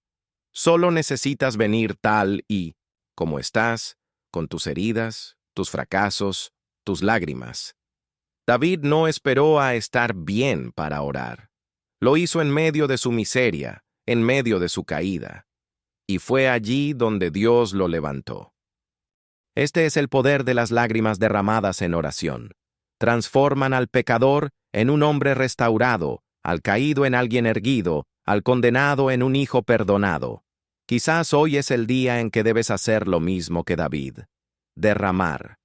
Solo necesitas venir tal y, como estás, con tus heridas, tus fracasos, tus lágrimas. David no esperó a estar bien para orar. Lo hizo en medio de su miseria, en medio de su caída. Y fue allí donde Dios lo levantó. Este es el poder de las lágrimas derramadas en oración. Transforman al pecador en un hombre restaurado, al caído en alguien erguido, al condenado en un hijo perdonado. Quizás hoy es el día en que debes hacer lo mismo que David. Derramar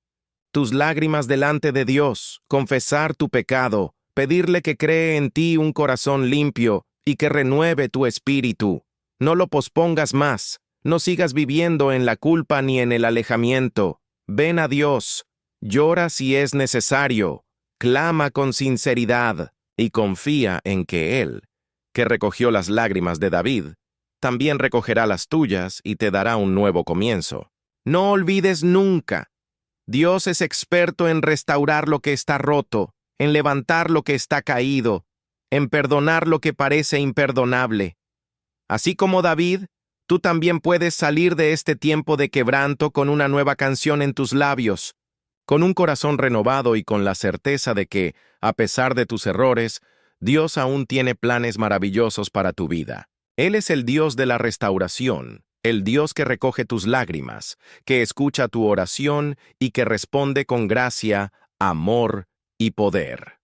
tus lágrimas delante de Dios, confesar tu pecado, pedirle que cree en ti un corazón limpio y que renueve tu espíritu. No lo pospongas más, no sigas viviendo en la culpa ni en el alejamiento. Ven a Dios, llora si es necesario, clama con sinceridad y confía en que Él, que recogió las lágrimas de David, también recogerá las tuyas y te dará un nuevo comienzo. No olvides nunca: Dios es experto en restaurar lo que está roto, en levantar lo que está caído, en perdonar lo que parece imperdonable. Así como David, tú también puedes salir de este tiempo de quebranto con una nueva canción en tus labios, con un corazón renovado y con la certeza de que, a pesar de tus errores, Dios aún tiene planes maravillosos para tu vida. Él es el Dios de la restauración, el Dios que recoge tus lágrimas, que escucha tu oración y que responde con gracia, amor y poder.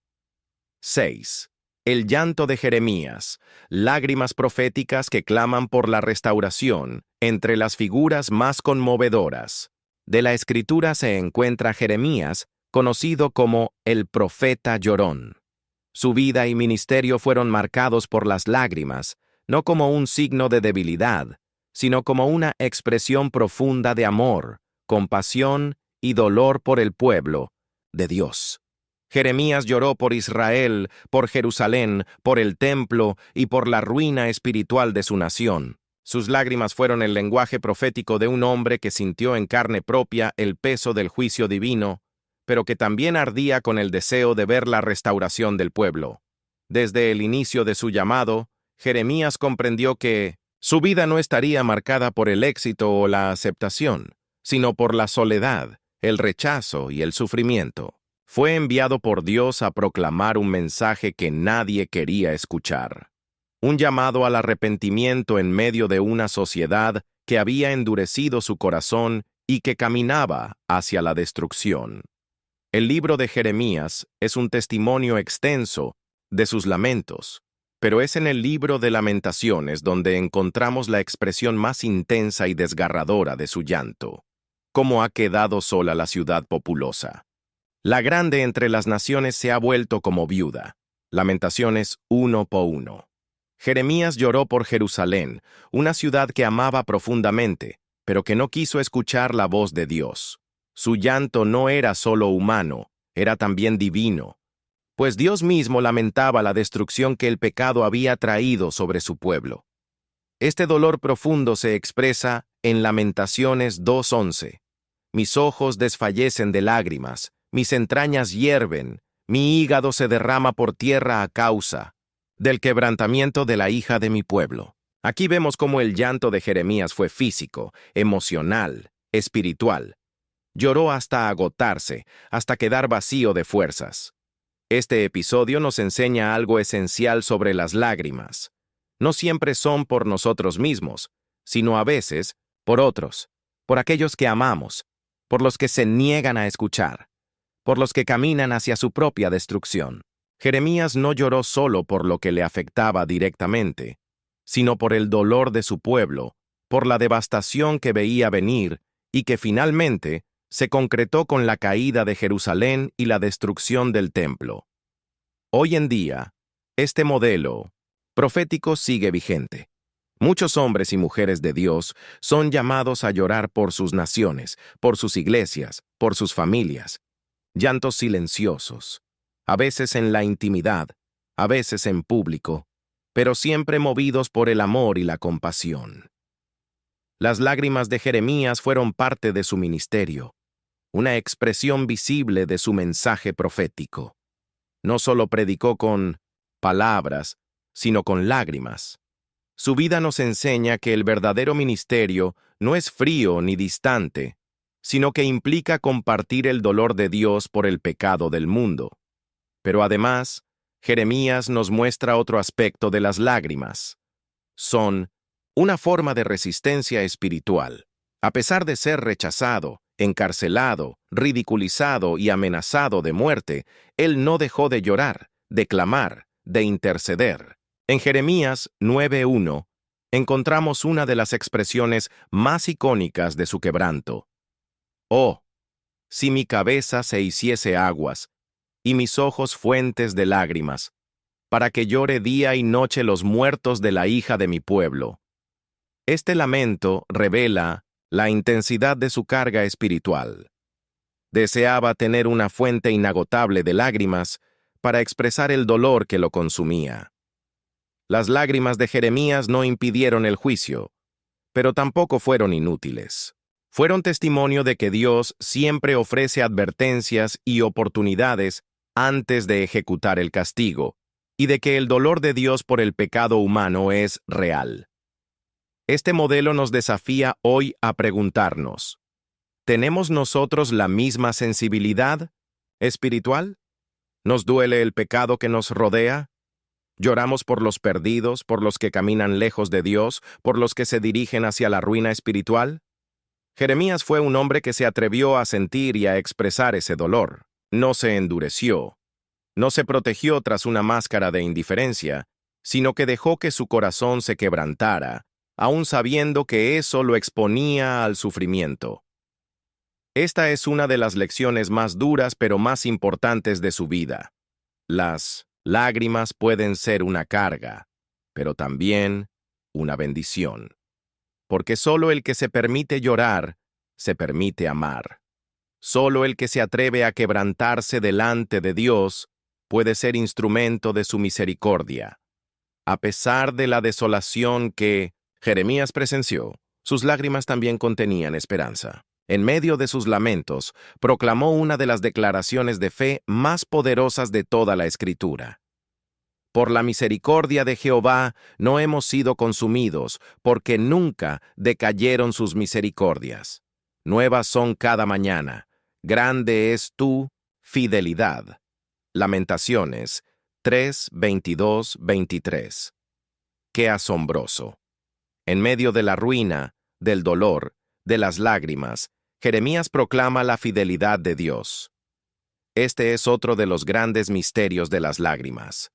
6. El llanto de Jeremías, lágrimas proféticas que claman por la restauración, entre las figuras más conmovedoras. De la Escritura se encuentra Jeremías, conocido como el profeta llorón. Su vida y ministerio fueron marcados por las lágrimas, no como un signo de debilidad, sino como una expresión profunda de amor, compasión y dolor por el pueblo de Dios. Jeremías lloró por Israel, por Jerusalén, por el templo y por la ruina espiritual de su nación. Sus lágrimas fueron el lenguaje profético de un hombre que sintió en carne propia el peso del juicio divino, pero que también ardía con el deseo de ver la restauración del pueblo. Desde el inicio de su llamado, Jeremías comprendió que su vida no estaría marcada por el éxito o la aceptación, sino por la soledad, el rechazo y el sufrimiento. Fue enviado por Dios a proclamar un mensaje que nadie quería escuchar. Un llamado al arrepentimiento en medio de una sociedad que había endurecido su corazón y que caminaba hacia la destrucción. El libro de Jeremías es un testimonio extenso de sus lamentos, pero es en el libro de Lamentaciones donde encontramos la expresión más intensa y desgarradora de su llanto. Cómo ha quedado sola la ciudad populosa. La grande entre las naciones se ha vuelto como viuda. Lamentaciones 1:1. Jeremías lloró por Jerusalén, una ciudad que amaba profundamente, pero que no quiso escuchar la voz de Dios. Su llanto no era solo humano, era también divino, pues Dios mismo lamentaba la destrucción que el pecado había traído sobre su pueblo. Este dolor profundo se expresa en Lamentaciones 2:11. Mis ojos desfallecen de lágrimas, mis entrañas hierven, mi hígado se derrama por tierra a causa del quebrantamiento de la hija de mi pueblo. Aquí vemos cómo el llanto de Jeremías fue físico, emocional, espiritual. Lloró hasta agotarse, hasta quedar vacío de fuerzas. Este episodio nos enseña algo esencial sobre las lágrimas. No siempre son por nosotros mismos, sino a veces por otros, por aquellos que amamos. por los que se niegan a escuchar, por los que caminan hacia su propia destrucción. Jeremías no lloró solo por lo que le afectaba directamente, sino por el dolor de su pueblo, por la devastación que veía venir y que finalmente se concretó con la caída de Jerusalén y la destrucción del templo. Hoy en día, este modelo profético sigue vigente. Muchos hombres y mujeres de Dios son llamados a llorar por sus naciones, por sus iglesias, por sus familias. Llantos silenciosos, a veces en la intimidad, a veces en público, pero siempre movidos por el amor y la compasión. Las lágrimas de Jeremías fueron parte de su ministerio, una expresión visible de su mensaje profético. No solo predicó con palabras, sino con lágrimas. Su vida nos enseña que el verdadero ministerio no es frío ni distante, sino que implica compartir el dolor de Dios por el pecado del mundo. Pero además, Jeremías nos muestra otro aspecto de las lágrimas. Son una forma de resistencia espiritual. A pesar de ser rechazado, encarcelado, ridiculizado y amenazado de muerte, él no dejó de llorar, de clamar, de interceder. En Jeremías 9:1 encontramos una de las expresiones más icónicas de su quebranto. Oh, si mi cabeza se hiciese aguas, y mis ojos fuentes de lágrimas, para que llore día y noche los muertos de la hija de mi pueblo. Este lamento revela la intensidad de su carga espiritual. Deseaba tener una fuente inagotable de lágrimas para expresar el dolor que lo consumía. Las lágrimas de Jeremías no impidieron el juicio, pero tampoco fueron inútiles. Fueron testimonio de que Dios siempre ofrece advertencias y oportunidades antes de ejecutar el castigo, y de que el dolor de Dios por el pecado humano es real. Este modelo nos desafía hoy a preguntarnos, ¿tenemos nosotros la misma sensibilidad espiritual? ¿Nos duele el pecado que nos rodea? ¿Lloramos por los perdidos, por los que caminan lejos de Dios, por los que se dirigen hacia la ruina espiritual? Jeremías fue un hombre que se atrevió a sentir y a expresar ese dolor. No se endureció, no se protegió tras una máscara de indiferencia, sino que dejó que su corazón se quebrantara, aun sabiendo que eso lo exponía al sufrimiento. Esta es una de las lecciones más duras pero más importantes de su vida. Las lágrimas pueden ser una carga, pero también una bendición. Porque solo el que se permite llorar, se permite amar. Solo el que se atreve a quebrantarse delante de Dios puede ser instrumento de su misericordia. A pesar de la desolación que Jeremías presenció, sus lágrimas también contenían esperanza. En medio de sus lamentos, proclamó una de las declaraciones de fe más poderosas de toda la Escritura. Por la misericordia de Jehová no hemos sido consumidos, porque nunca decayeron sus misericordias. Nuevas son cada mañana. Grande es tu fidelidad. Lamentaciones 3:22-23. Qué asombroso. En medio de la ruina, del dolor, de las lágrimas, Jeremías proclama la fidelidad de Dios. Este es otro de los grandes misterios de las lágrimas.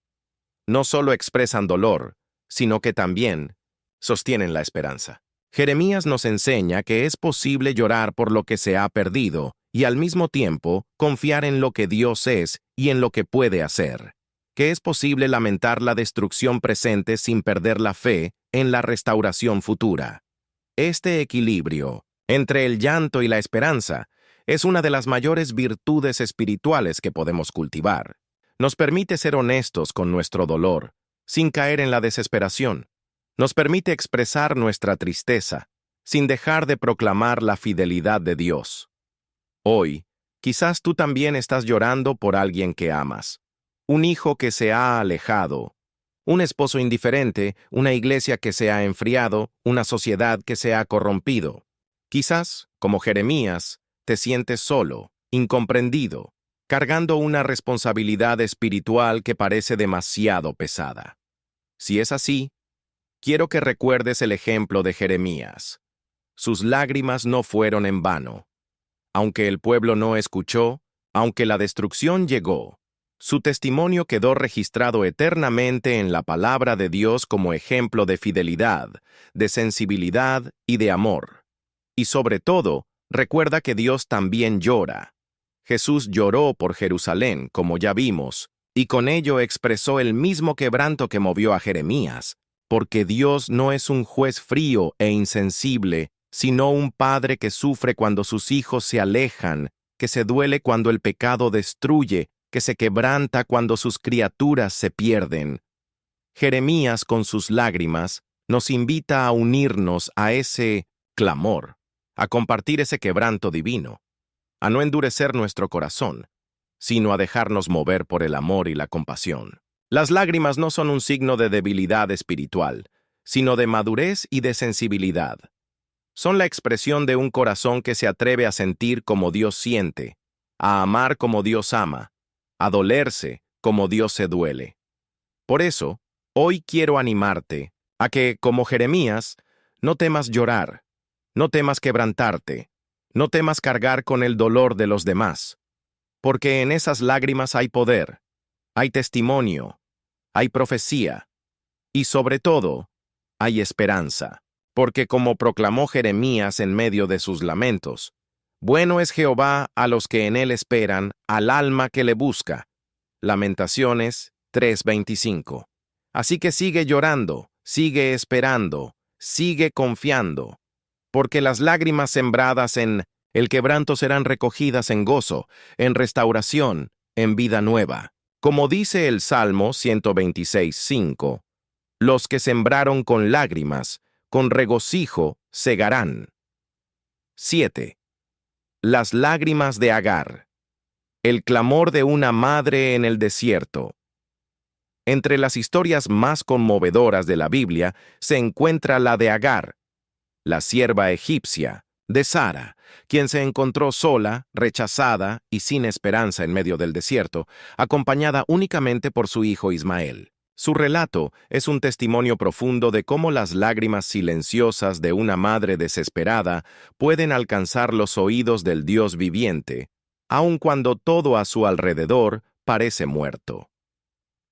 No solo expresan dolor, sino que también sostienen la esperanza. Jeremías nos enseña que es posible llorar por lo que se ha perdido y al mismo tiempo confiar en lo que Dios es y en lo que puede hacer. Que es posible lamentar la destrucción presente sin perder la fe en la restauración futura. Este equilibrio entre el llanto y la esperanza es una de las mayores virtudes espirituales que podemos cultivar. Nos permite ser honestos con nuestro dolor, sin caer en la desesperación. Nos permite expresar nuestra tristeza, sin dejar de proclamar la fidelidad de Dios. Hoy, quizás tú también estás llorando por alguien que amas. Un hijo que se ha alejado, un esposo indiferente, una iglesia que se ha enfriado, una sociedad que se ha corrompido. Quizás, como Jeremías, te sientes solo, incomprendido, cargando una responsabilidad espiritual que parece demasiado pesada. Si es así, quiero que recuerdes el ejemplo de Jeremías. Sus lágrimas no fueron en vano. Aunque el pueblo no escuchó, aunque la destrucción llegó, su testimonio quedó registrado eternamente en la palabra de Dios como ejemplo de fidelidad, de sensibilidad y de amor. Y sobre todo, recuerda que Dios también llora. Jesús lloró por Jerusalén, como ya vimos, y con ello expresó el mismo quebranto que movió a Jeremías, porque Dios no es un juez frío e insensible, sino un padre que sufre cuando sus hijos se alejan, que se duele cuando el pecado destruye, que se quebranta cuando sus criaturas se pierden. Jeremías, con sus lágrimas, nos invita a unirnos a ese clamor, a compartir ese quebranto divino, a no endurecer nuestro corazón, sino a dejarnos mover por el amor y la compasión. Las lágrimas no son un signo de debilidad espiritual, sino de madurez y de sensibilidad. Son la expresión de un corazón que se atreve a sentir como Dios siente, a amar como Dios ama, a dolerse como Dios se duele. Por eso, hoy quiero animarte a que, como Jeremías, no temas llorar, no temas quebrantarte, no temas cargar con el dolor de los demás, porque en esas lágrimas hay poder, hay testimonio, hay profecía y, sobre todo, hay esperanza. Porque como proclamó Jeremías en medio de sus lamentos, bueno es Jehová a los que en él esperan, al alma que le busca. Lamentaciones 3:25. Así que sigue llorando, sigue esperando, sigue confiando, porque las lágrimas sembradas en el quebranto serán recogidas en gozo, en restauración, en vida nueva. Como dice el Salmo 126:5, los que sembraron con lágrimas, con regocijo segarán. 7. Las lágrimas de Agar. El clamor de una madre en el desierto. Entre las historias más conmovedoras de la Biblia se encuentra la de Agar, la sierva egipcia, de Sara, quien se encontró sola, rechazada y sin esperanza en medio del desierto, acompañada únicamente por su hijo Ismael. Su relato es un testimonio profundo de cómo las lágrimas silenciosas de una madre desesperada pueden alcanzar los oídos del Dios viviente, aun cuando todo a su alrededor parece muerto.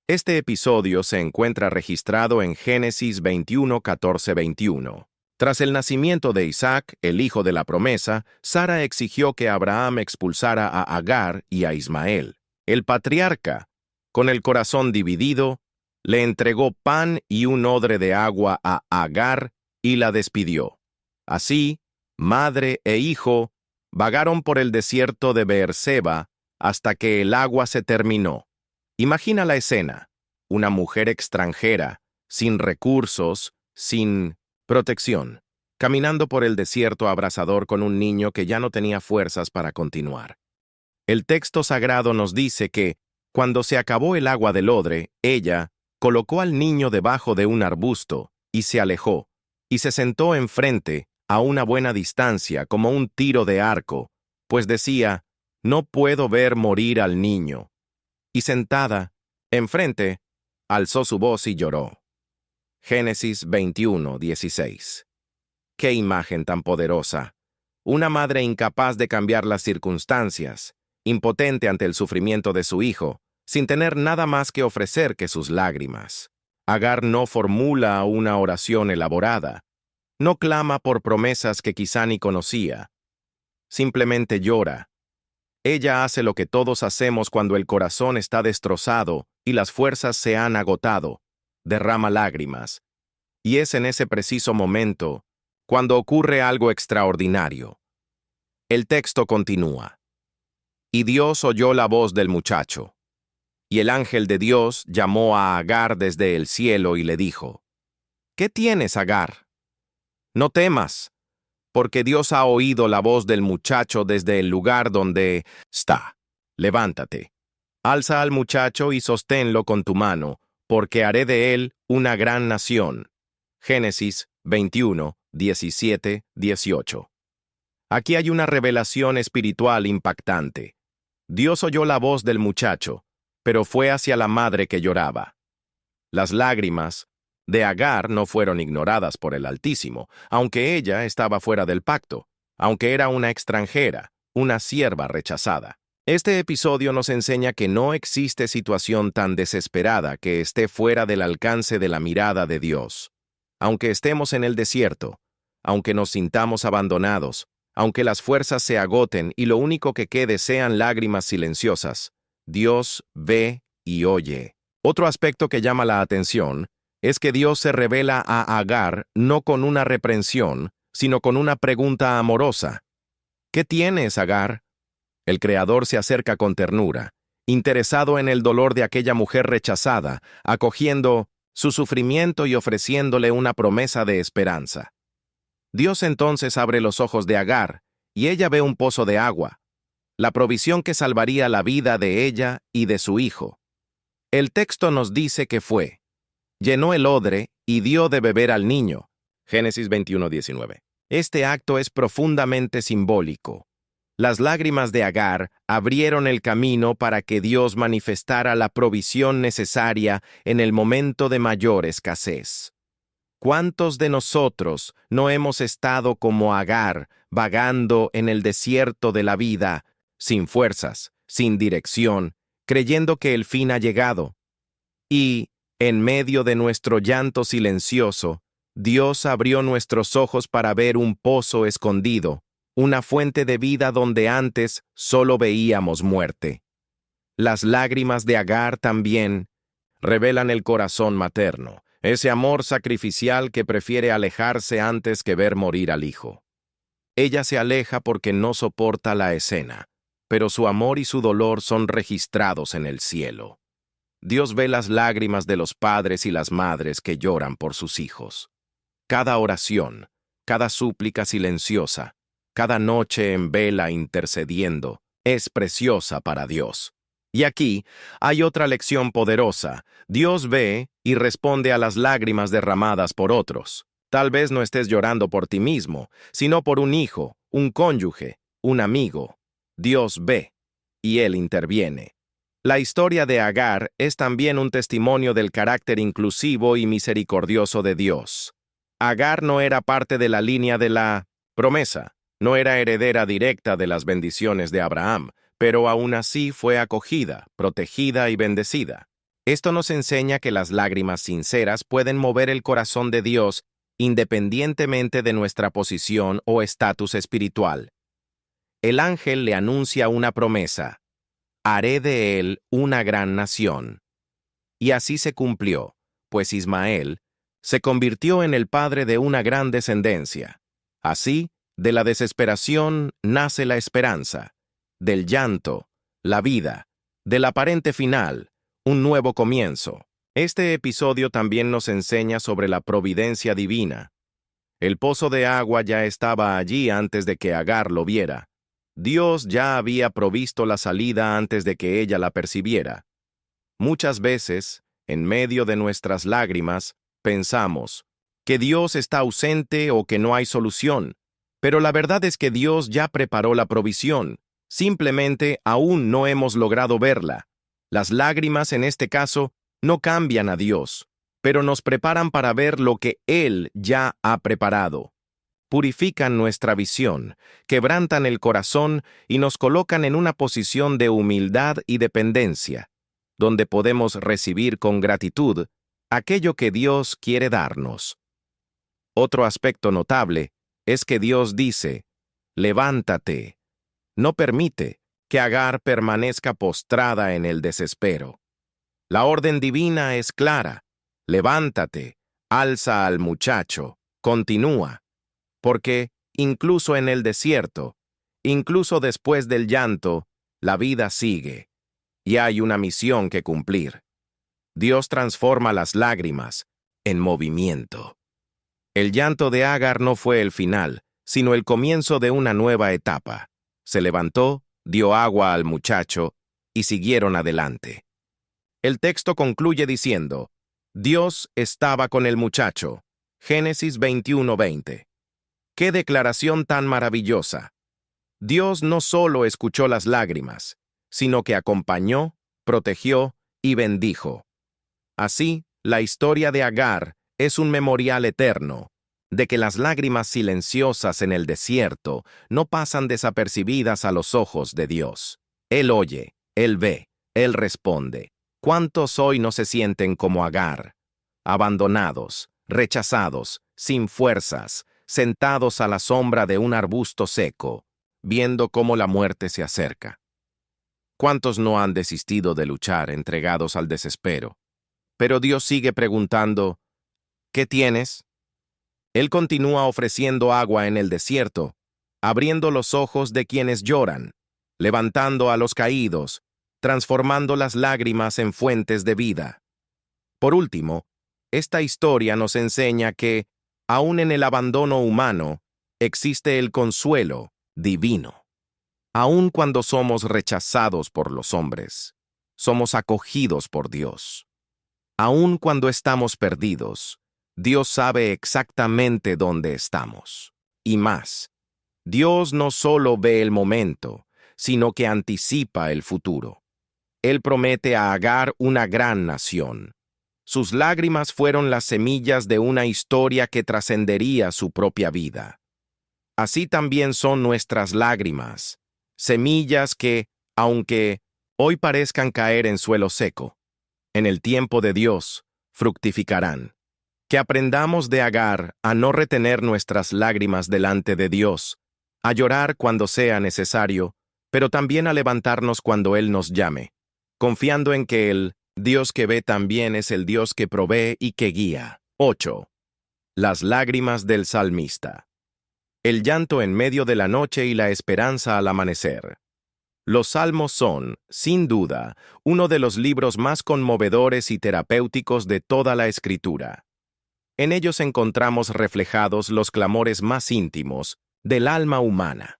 Este episodio se encuentra registrado en Génesis 21:14-21. Tras el nacimiento de Isaac, el hijo de la promesa, Sara exigió que Abraham expulsara a Agar y a Ismael. El patriarca, con el corazón dividido, le entregó pan y un odre de agua a Agar y la despidió. Así, madre e hijo vagaron por el desierto de Beerseba hasta que el agua se terminó. Imagina la escena: una mujer extranjera, sin recursos, sin protección, caminando por el desierto abrasador con un niño que ya no tenía fuerzas para continuar. El texto sagrado nos dice que, cuando se acabó el agua del odre, ella colocó al niño debajo de un arbusto y se alejó, y se sentó enfrente, a una buena distancia, como un tiro de arco, pues decía: no puedo ver morir al niño. Y sentada, enfrente, alzó su voz y lloró. Génesis 21:16. ¡Qué imagen tan poderosa! Una madre incapaz de cambiar las circunstancias, impotente ante el sufrimiento de su hijo, sin tener nada más que ofrecer que sus lágrimas. Agar no formula una oración elaborada, no clama por promesas que quizá ni conocía, simplemente llora. Ella hace lo que todos hacemos cuando el corazón está destrozado y las fuerzas se han agotado, derrama lágrimas. Y es en ese preciso momento cuando ocurre algo extraordinario. El texto continúa. Y Dios oyó la voz del muchacho. Y el ángel de Dios llamó a Agar desde el cielo y le dijo: ¿Qué tienes, Agar? No temas, porque Dios ha oído la voz del muchacho desde el lugar donde está. Levántate, alza al muchacho y sosténlo con tu mano, porque haré de él una gran nación. Génesis 21:17-18. Aquí hay una revelación espiritual impactante. Dios oyó la voz del muchacho, pero fue hacia la madre que lloraba. Las lágrimas de Agar no fueron ignoradas por el Altísimo, aunque ella estaba fuera del pacto, aunque era una extranjera. una sierva rechazada. Este episodio nos enseña que no existe situación tan desesperada que esté fuera del alcance de la mirada de Dios. Aunque estemos en el desierto, aunque nos sintamos abandonados, aunque las fuerzas se agoten y lo único que quede sean lágrimas silenciosas, Dios ve y oye. Otro aspecto que llama la atención es que Dios se revela a Agar no con una reprensión, sino con una pregunta amorosa. ¿Qué tienes, Agar? El Creador se acerca con ternura, interesado en el dolor de aquella mujer rechazada, acogiendo su sufrimiento y ofreciéndole una promesa de esperanza. Dios entonces abre los ojos de Agar, y ella ve un pozo de agua, la provisión que salvaría la vida de ella y de su hijo. El texto nos dice que fue, llenó el odre y dio de beber al niño. Génesis 21:19. Este acto es profundamente simbólico. Las lágrimas de Agar abrieron el camino para que Dios manifestara la provisión necesaria en el momento de mayor escasez. ¿Cuántos de nosotros no hemos estado como Agar, vagando en el desierto de la vida, sin fuerzas, sin dirección, creyendo que el fin ha llegado? Y, en medio de nuestro llanto silencioso, Dios abrió nuestros ojos para ver un pozo escondido, una fuente de vida donde antes solo veíamos muerte. Las lágrimas de Agar también revelan el corazón materno, ese amor sacrificial que prefiere alejarse antes que ver morir al hijo. Ella se aleja porque no soporta la escena, pero su amor y su dolor son registrados en el cielo. Dios ve las lágrimas de los padres y las madres que lloran por sus hijos. Cada oración, cada súplica silenciosa, cada noche en vela intercediendo, es preciosa para Dios. Y aquí hay otra lección poderosa. Dios ve y responde a las lágrimas derramadas por otros. Tal vez no estés llorando por ti mismo, sino por un hijo, un cónyuge, un amigo. Dios ve, y Él interviene. La historia de Agar es también un testimonio del carácter inclusivo y misericordioso de Dios. Agar no era parte de la línea de la promesa, no era heredera directa de las bendiciones de Abraham, pero aún así fue acogida, protegida y bendecida. Esto nos enseña que las lágrimas sinceras pueden mover el corazón de Dios independientemente de nuestra posición o estatus espiritual. El ángel le anuncia una promesa: haré de él una gran nación. Y así se cumplió, pues Ismael se convirtió en el padre de una gran descendencia. Así, de la desesperación nace la esperanza, del llanto, la vida, del aparente final, un nuevo comienzo. Este episodio también nos enseña sobre la providencia divina. El pozo de agua ya estaba allí antes de que Agar lo viera. Dios ya había provisto la salida antes de que ella la percibiera. Muchas veces, en medio de nuestras lágrimas, pensamos que Dios está ausente o que no hay solución, pero la verdad es que Dios ya preparó la provisión, simplemente aún no hemos logrado verla. Las lágrimas, en este caso, no cambian a Dios, pero nos preparan para ver lo que Él ya ha preparado. Purifican nuestra visión, quebrantan el corazón y nos colocan en una posición de humildad y dependencia, donde podemos recibir con gratitud aquello que Dios quiere darnos. Otro aspecto notable es que Dios dice, levántate. No permite que Agar permanezca postrada en el desespero. La orden divina es clara, levántate, alza al muchacho, continúa. Porque, incluso en el desierto, incluso después del llanto, la vida sigue, y hay una misión que cumplir. Dios transforma las lágrimas en movimiento. El llanto de Agar no fue el final, sino el comienzo de una nueva etapa. Se levantó, dio agua al muchacho, y siguieron adelante. El texto concluye diciendo, Dios estaba con el muchacho. Génesis 21:20. ¡Qué declaración tan maravillosa! Dios no solo escuchó las lágrimas, sino que acompañó, protegió y bendijo. Así, la historia de Agar es un memorial eterno. de que las lágrimas silenciosas en el desierto no pasan desapercibidas a los ojos de Dios. Él oye, Él ve, Él responde. ¿Cuántos hoy no se sienten como Agar? Abandonados, rechazados, sin fuerzas, sentados a la sombra de un arbusto seco, viendo cómo la muerte se acerca. ¿Cuántos no han desistido de luchar, entregados al desespero? Pero Dios sigue preguntando, ¿qué tienes? Él continúa ofreciendo agua en el desierto, abriendo los ojos de quienes lloran, levantando a los caídos, transformando las lágrimas en fuentes de vida. Por último, esta historia nos enseña que, aun en el abandono humano, existe el consuelo divino. Aun cuando somos rechazados por los hombres, somos acogidos por Dios. Aun cuando estamos perdidos, Dios sabe exactamente dónde estamos. Y más, Dios no solo ve el momento, sino que anticipa el futuro. Él promete a Agar una gran nación. Sus lágrimas fueron las semillas de una historia que trascendería su propia vida. Así también son nuestras lágrimas, semillas que, aunque hoy parezcan caer en suelo seco, en el tiempo de Dios, fructificarán. Que aprendamos de Agar a no retener nuestras lágrimas delante de Dios, a llorar cuando sea necesario, pero también a levantarnos cuando Él nos llame, confiando en que Él, Dios que ve también, es el Dios que provee y que guía. 8. Las lágrimas del salmista. El llanto en medio de la noche y la esperanza al amanecer. Los salmos son, sin duda, uno de los libros más conmovedores y terapéuticos de toda la Escritura. En ellos encontramos reflejados los clamores más íntimos del alma humana,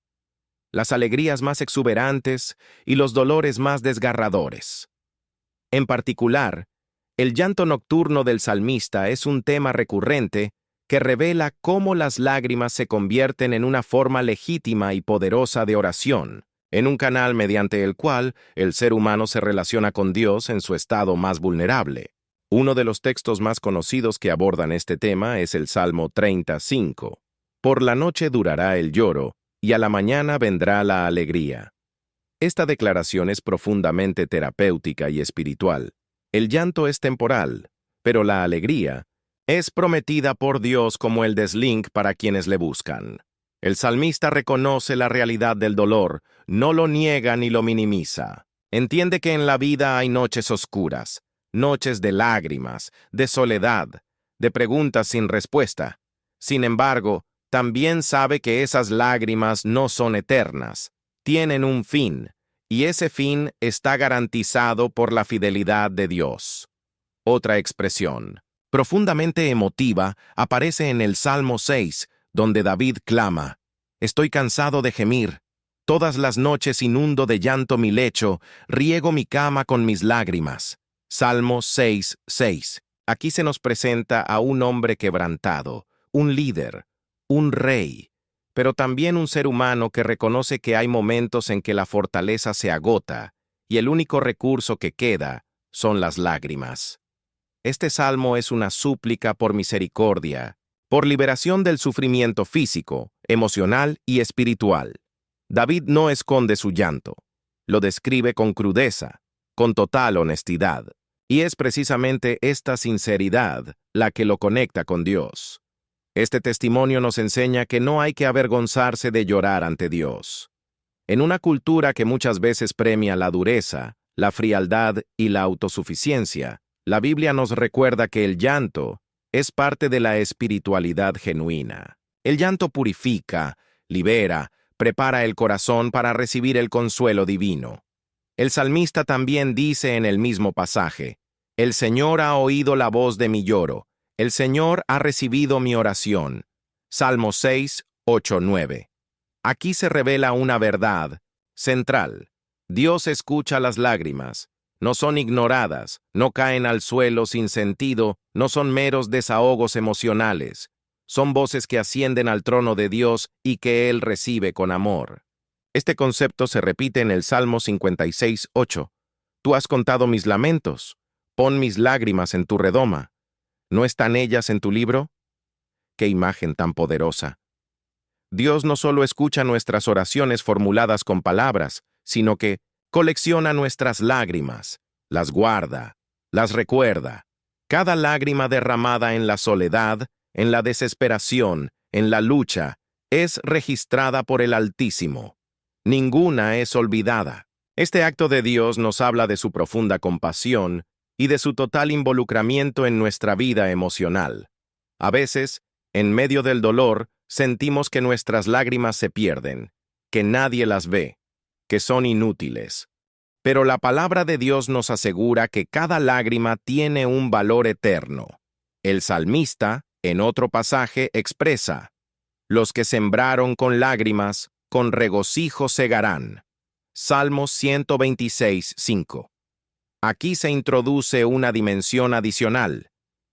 las alegrías más exuberantes y los dolores más desgarradores. En particular, el llanto nocturno del salmista es un tema recurrente que revela cómo las lágrimas se convierten en una forma legítima y poderosa de oración, en un canal mediante el cual el ser humano se relaciona con Dios en su estado más vulnerable. Uno de los textos más conocidos que abordan este tema es el Salmo 35. Por la noche durará el lloro, y a la mañana vendrá la alegría. Esta declaración es profundamente terapéutica y espiritual. El llanto es temporal, pero la alegría es prometida por Dios como el deslink para quienes le buscan. El salmista reconoce la realidad del dolor, no lo niega ni lo minimiza. Entiende que en la vida hay noches oscuras, noches de lágrimas, de soledad, de preguntas sin respuesta. Sin embargo, también sabe que esas lágrimas no son eternas, tienen un fin, y ese fin está garantizado por la fidelidad de Dios. Otra expresión, profundamente emotiva, aparece en el Salmo 6, donde David clama: «Estoy cansado de gemir. Todas las noches inundo de llanto mi lecho, riego mi cama con mis lágrimas». Salmo 6, 6. Aquí se nos presenta a un hombre quebrantado, un líder, un rey, pero también un ser humano que reconoce que hay momentos en que la fortaleza se agota y el único recurso que queda son las lágrimas. Este salmo es una súplica por misericordia, por liberación del sufrimiento físico, emocional y espiritual. David no esconde su llanto, lo describe con crudeza, con total honestidad, y es precisamente esta sinceridad la que lo conecta con Dios. Este testimonio nos enseña que no hay que avergonzarse de llorar ante Dios. En una cultura que muchas veces premia la dureza, la frialdad y la autosuficiencia, la Biblia nos recuerda que el llanto es parte de la espiritualidad genuina. El llanto purifica, libera, prepara el corazón para recibir el consuelo divino. El salmista también dice en el mismo pasaje: «El Señor ha oído la voz de mi lloro, el Señor ha recibido mi oración». Salmo 6, 8, 9. Aquí se revela una verdad central. Dios escucha las lágrimas. No son ignoradas, no caen al suelo sin sentido, no son meros desahogos emocionales. Son voces que ascienden al trono de Dios y que Él recibe con amor. Este concepto se repite en el Salmo 56, 8. «Tú has contado mis lamentos, pon mis lágrimas en tu redoma. ¿No están ellas en tu libro?». ¡Qué imagen tan poderosa! Dios no solo escucha nuestras oraciones formuladas con palabras, sino que colecciona nuestras lágrimas, las guarda, las recuerda. Cada lágrima derramada en la soledad, en la desesperación, en la lucha, es registrada por el Altísimo. Ninguna es olvidada. Este acto de Dios nos habla de su profunda compasión y de su total involucramiento en nuestra vida emocional. A veces, en medio del dolor, sentimos que nuestras lágrimas se pierden, que nadie las ve, que son inútiles. Pero la palabra de Dios nos asegura que cada lágrima tiene un valor eterno. El salmista, en otro pasaje, expresa: los que sembraron con lágrimas, con regocijo segarán. Salmos 126, 5. Aquí se introduce una dimensión adicional.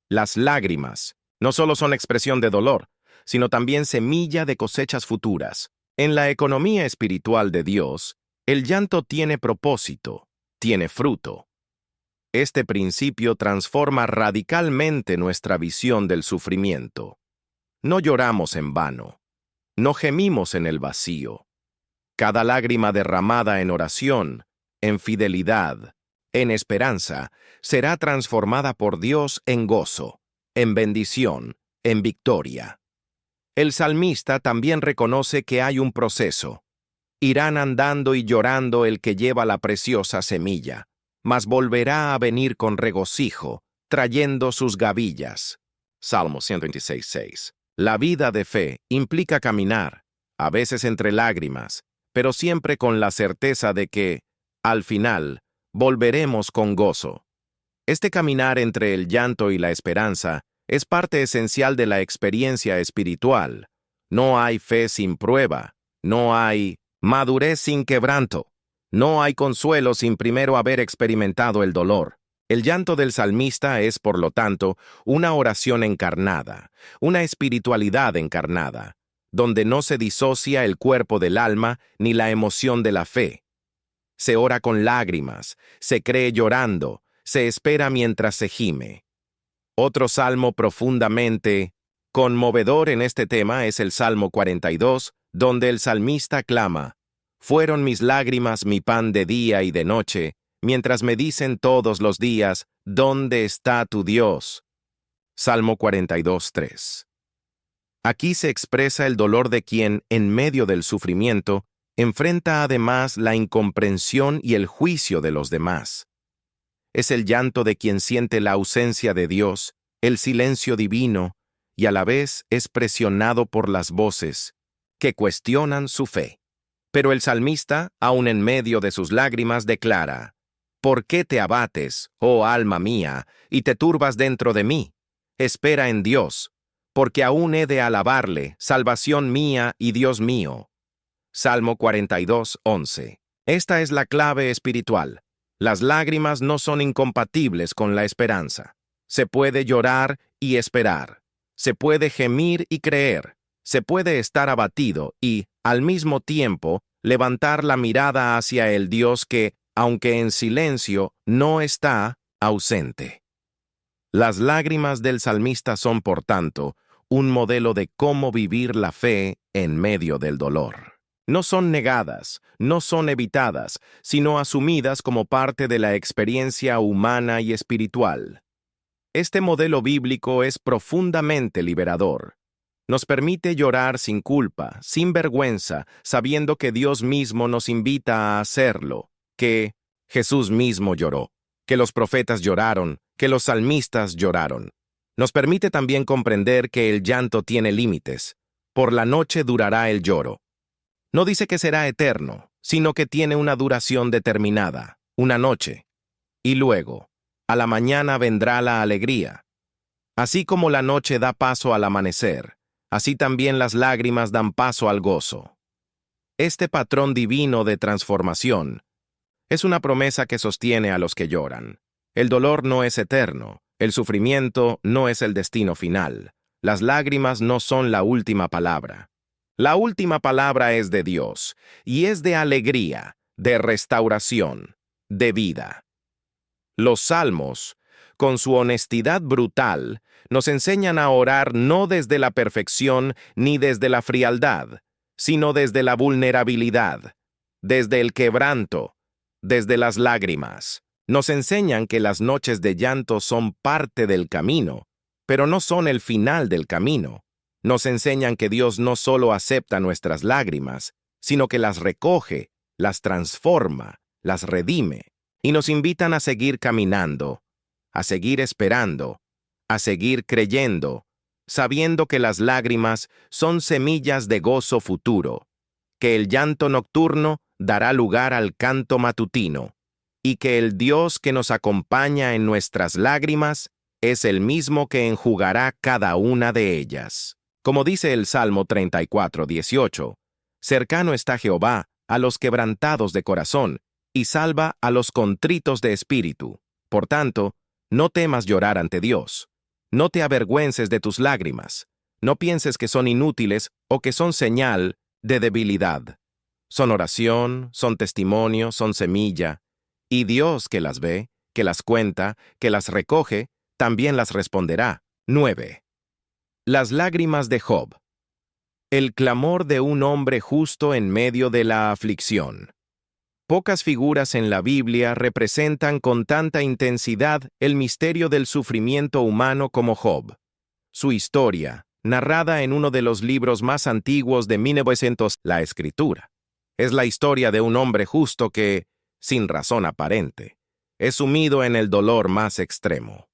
Las lágrimas no solo son expresión de dolor, sino también semilla de cosechas futuras. En la economía espiritual de Dios, el llanto tiene propósito, tiene fruto. Este principio transforma radicalmente nuestra visión del sufrimiento. No lloramos en vano, no gemimos en el vacío. Cada lágrima derramada en oración, en fidelidad, en esperanza, será transformada por Dios en gozo, en bendición, en victoria. El salmista también reconoce que hay un proceso. Irán andando y llorando el que lleva la preciosa semilla, mas volverá a venir con regocijo, trayendo sus gavillas. Salmo 126, 6. La vida de fe implica caminar, a veces entre lágrimas, pero siempre con la certeza de que, al final, volveremos con gozo. Este caminar entre el llanto y la esperanza es parte esencial de la experiencia espiritual. No hay fe sin prueba, no hay madurez sin quebranto, no hay consuelo sin primero haber experimentado el dolor. El llanto del salmista es, por lo tanto, una oración encarnada, una espiritualidad encarnada, donde no se disocia el cuerpo del alma ni la emoción de la fe. Se ora con lágrimas, se cree llorando, se espera mientras se gime. Otro salmo profundamente conmovedor en este tema es el Salmo 42, donde el salmista clama: «Fueron mis lágrimas mi pan de día y de noche, mientras me dicen todos los días, ¿dónde está tu Dios?». Salmo 42, 3. Aquí se expresa el dolor de quien, en medio del sufrimiento, enfrenta además la incomprensión y el juicio de los demás. Es el llanto de quien siente la ausencia de Dios, el silencio divino, y a la vez es presionado por las voces que cuestionan su fe. Pero el salmista, aun en medio de sus lágrimas, declara: «¿Por qué te abates, oh alma mía, y te turbas dentro de mí? Espera en Dios, porque aún he de alabarle, salvación mía y Dios mío». Salmo 42, 11. Esta es la clave espiritual. Las lágrimas no son incompatibles con la esperanza. Se puede llorar y esperar. Se puede gemir y creer. Se puede estar abatido y, al mismo tiempo, levantar la mirada hacia el Dios que, aunque en silencio, no está ausente. Las lágrimas del salmista son, por tanto, un modelo de cómo vivir la fe en medio del dolor. No son negadas, no son evitadas, sino asumidas como parte de la experiencia humana y espiritual. Este modelo bíblico es profundamente liberador. Nos permite llorar sin culpa, sin vergüenza, sabiendo que Dios mismo nos invita a hacerlo, que Jesús mismo lloró, que los profetas lloraron, que los salmistas lloraron. Nos permite también comprender que el llanto tiene límites. Por la noche durará el lloro. No dice que será eterno, sino que tiene una duración determinada, una noche. Y luego, a la mañana vendrá la alegría. Así como la noche da paso al amanecer, así también las lágrimas dan paso al gozo. Este patrón divino de transformación es una promesa que sostiene a los que lloran. El dolor no es eterno, el sufrimiento no es el destino final, las lágrimas no son la última palabra. La última palabra es de Dios, y es de alegría, de restauración, de vida. Los salmos, con su honestidad brutal, nos enseñan a orar no desde la perfección ni desde la frialdad, sino desde la vulnerabilidad, desde el quebranto, desde las lágrimas. Nos enseñan que las noches de llanto son parte del camino, pero no son el final del camino. Nos enseñan que Dios no solo acepta nuestras lágrimas, sino que las recoge, las transforma, las redime, y nos invitan a seguir caminando, a seguir esperando, a seguir creyendo, sabiendo que las lágrimas son semillas de gozo futuro, que el llanto nocturno dará lugar al canto matutino, y que el Dios que nos acompaña en nuestras lágrimas es el mismo que enjugará cada una de ellas. Como dice el Salmo 34:18, cercano está Jehová a los quebrantados de corazón, y salva a los contritos de espíritu. Por tanto, no temas llorar ante Dios. No te avergüences de tus lágrimas. No pienses que son inútiles o que son señal de debilidad. Son oración, son testimonio, son semilla, y Dios que las ve, que las cuenta, que las recoge, también las responderá. 9. Las lágrimas de Job. El clamor de un hombre justo en medio de la aflicción. Pocas figuras en la Biblia representan con tanta intensidad el misterio del sufrimiento humano como Job. Su historia, narrada en uno de los libros más antiguos de 1900, la Escritura, es la historia de un hombre justo que, sin razón aparente, es sumido en el dolor más extremo.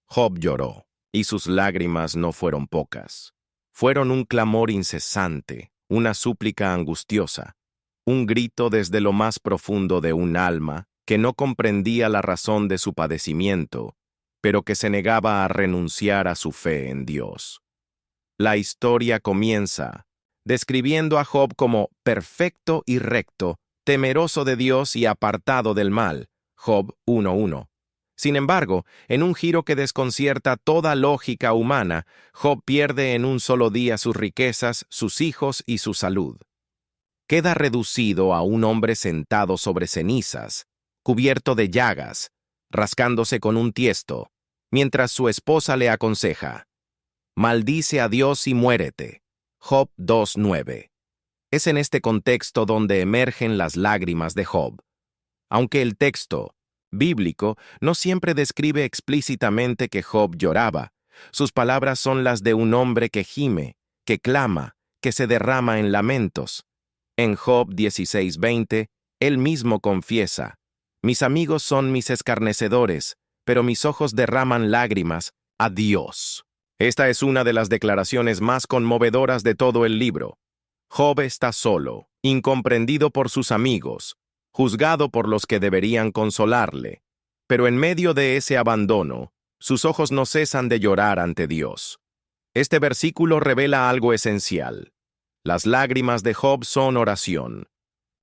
Job lloró, y sus lágrimas no fueron pocas. Fueron un clamor incesante, una súplica angustiosa, un grito desde lo más profundo de un alma que no comprendía la razón de su padecimiento, pero que se negaba a renunciar a su fe en Dios. La historia comienza describiendo a Job como perfecto y recto, temeroso de Dios y apartado del mal. Job 1:1. Sin embargo, en un giro que desconcierta toda lógica humana, Job pierde en un solo día sus riquezas, sus hijos y su salud. Queda reducido a un hombre sentado sobre cenizas, cubierto de llagas, rascándose con un tiesto, mientras su esposa le aconseja: maldice a Dios y muérete. Job 2:9. Es en este contexto donde emergen las lágrimas de Job. Aunque el texto bíblico no siempre describe explícitamente que Job lloraba, sus palabras son las de un hombre que gime, que clama, que se derrama en lamentos. En Job 16:20, él mismo confiesa: mis amigos son mis escarnecedores, pero mis ojos derraman lágrimas a Dios. Esta es una de las declaraciones más conmovedoras de todo el libro. Job está solo, incomprendido por sus amigos, juzgado por los que deberían consolarle. Pero en medio de ese abandono, sus ojos no cesan de llorar ante Dios. Este versículo revela algo esencial. Las lágrimas de Job son oración.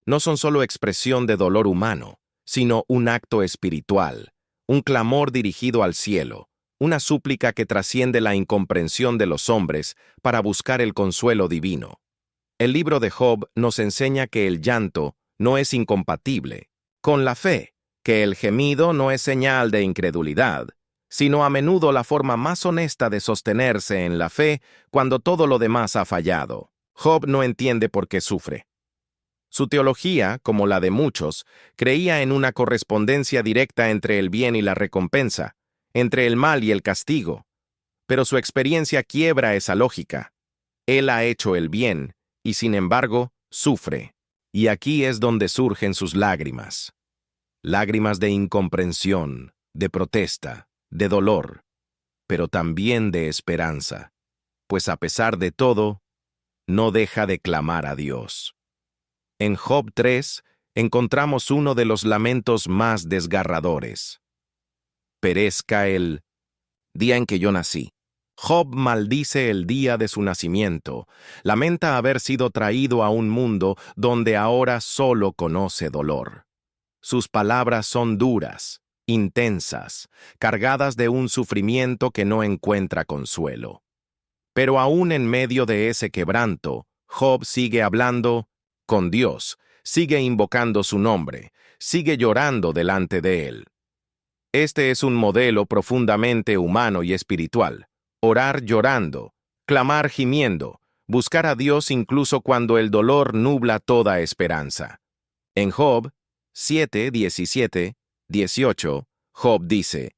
No son solo expresión de dolor humano, sino un acto espiritual, un clamor dirigido al cielo, una súplica que trasciende la incomprensión de los hombres para buscar el consuelo divino. El libro de Job nos enseña que el llanto no es incompatible con la fe, que el gemido no es señal de incredulidad, sino a menudo la forma más honesta de sostenerse en la fe cuando todo lo demás ha fallado. Job no entiende por qué sufre. Su teología, como la de muchos, creía en una correspondencia directa entre el bien y la recompensa, entre el mal y el castigo. Pero su experiencia quiebra esa lógica. Él ha hecho el bien, y sin embargo, sufre. Y aquí es donde surgen sus lágrimas. Lágrimas de incomprensión, de protesta, de dolor, pero también de esperanza. Pues a pesar de todo, no deja de clamar a Dios. En Job 3 encontramos uno de los lamentos más desgarradores. Perezca el día en que yo nací. Job maldice el día de su nacimiento, lamenta haber sido traído a un mundo donde ahora solo conoce dolor. Sus palabras son duras, intensas, cargadas de un sufrimiento que no encuentra consuelo. Pero aún en medio de ese quebranto, Job sigue hablando con Dios, sigue invocando su nombre, sigue llorando delante de él. Este es un modelo profundamente humano y espiritual, orar llorando, clamar gimiendo, buscar a Dios incluso cuando el dolor nubla toda esperanza. En Job 7, 17, 18, Job dice: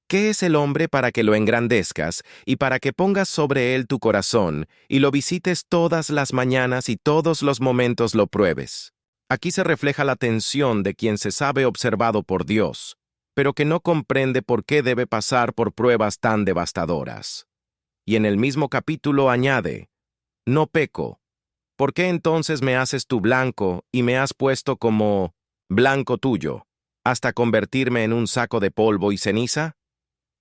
¿Qué es el hombre para que lo engrandezcas y para que pongas sobre él tu corazón y lo visites todas las mañanas y todos los momentos lo pruebes? Aquí se refleja la tensión de quien se sabe observado por Dios, pero que no comprende por qué debe pasar por pruebas tan devastadoras. Y en el mismo capítulo añade: No peco. ¿Por qué entonces me haces tú blanco y me has puesto como blanco tuyo, hasta convertirme en un saco de polvo y ceniza?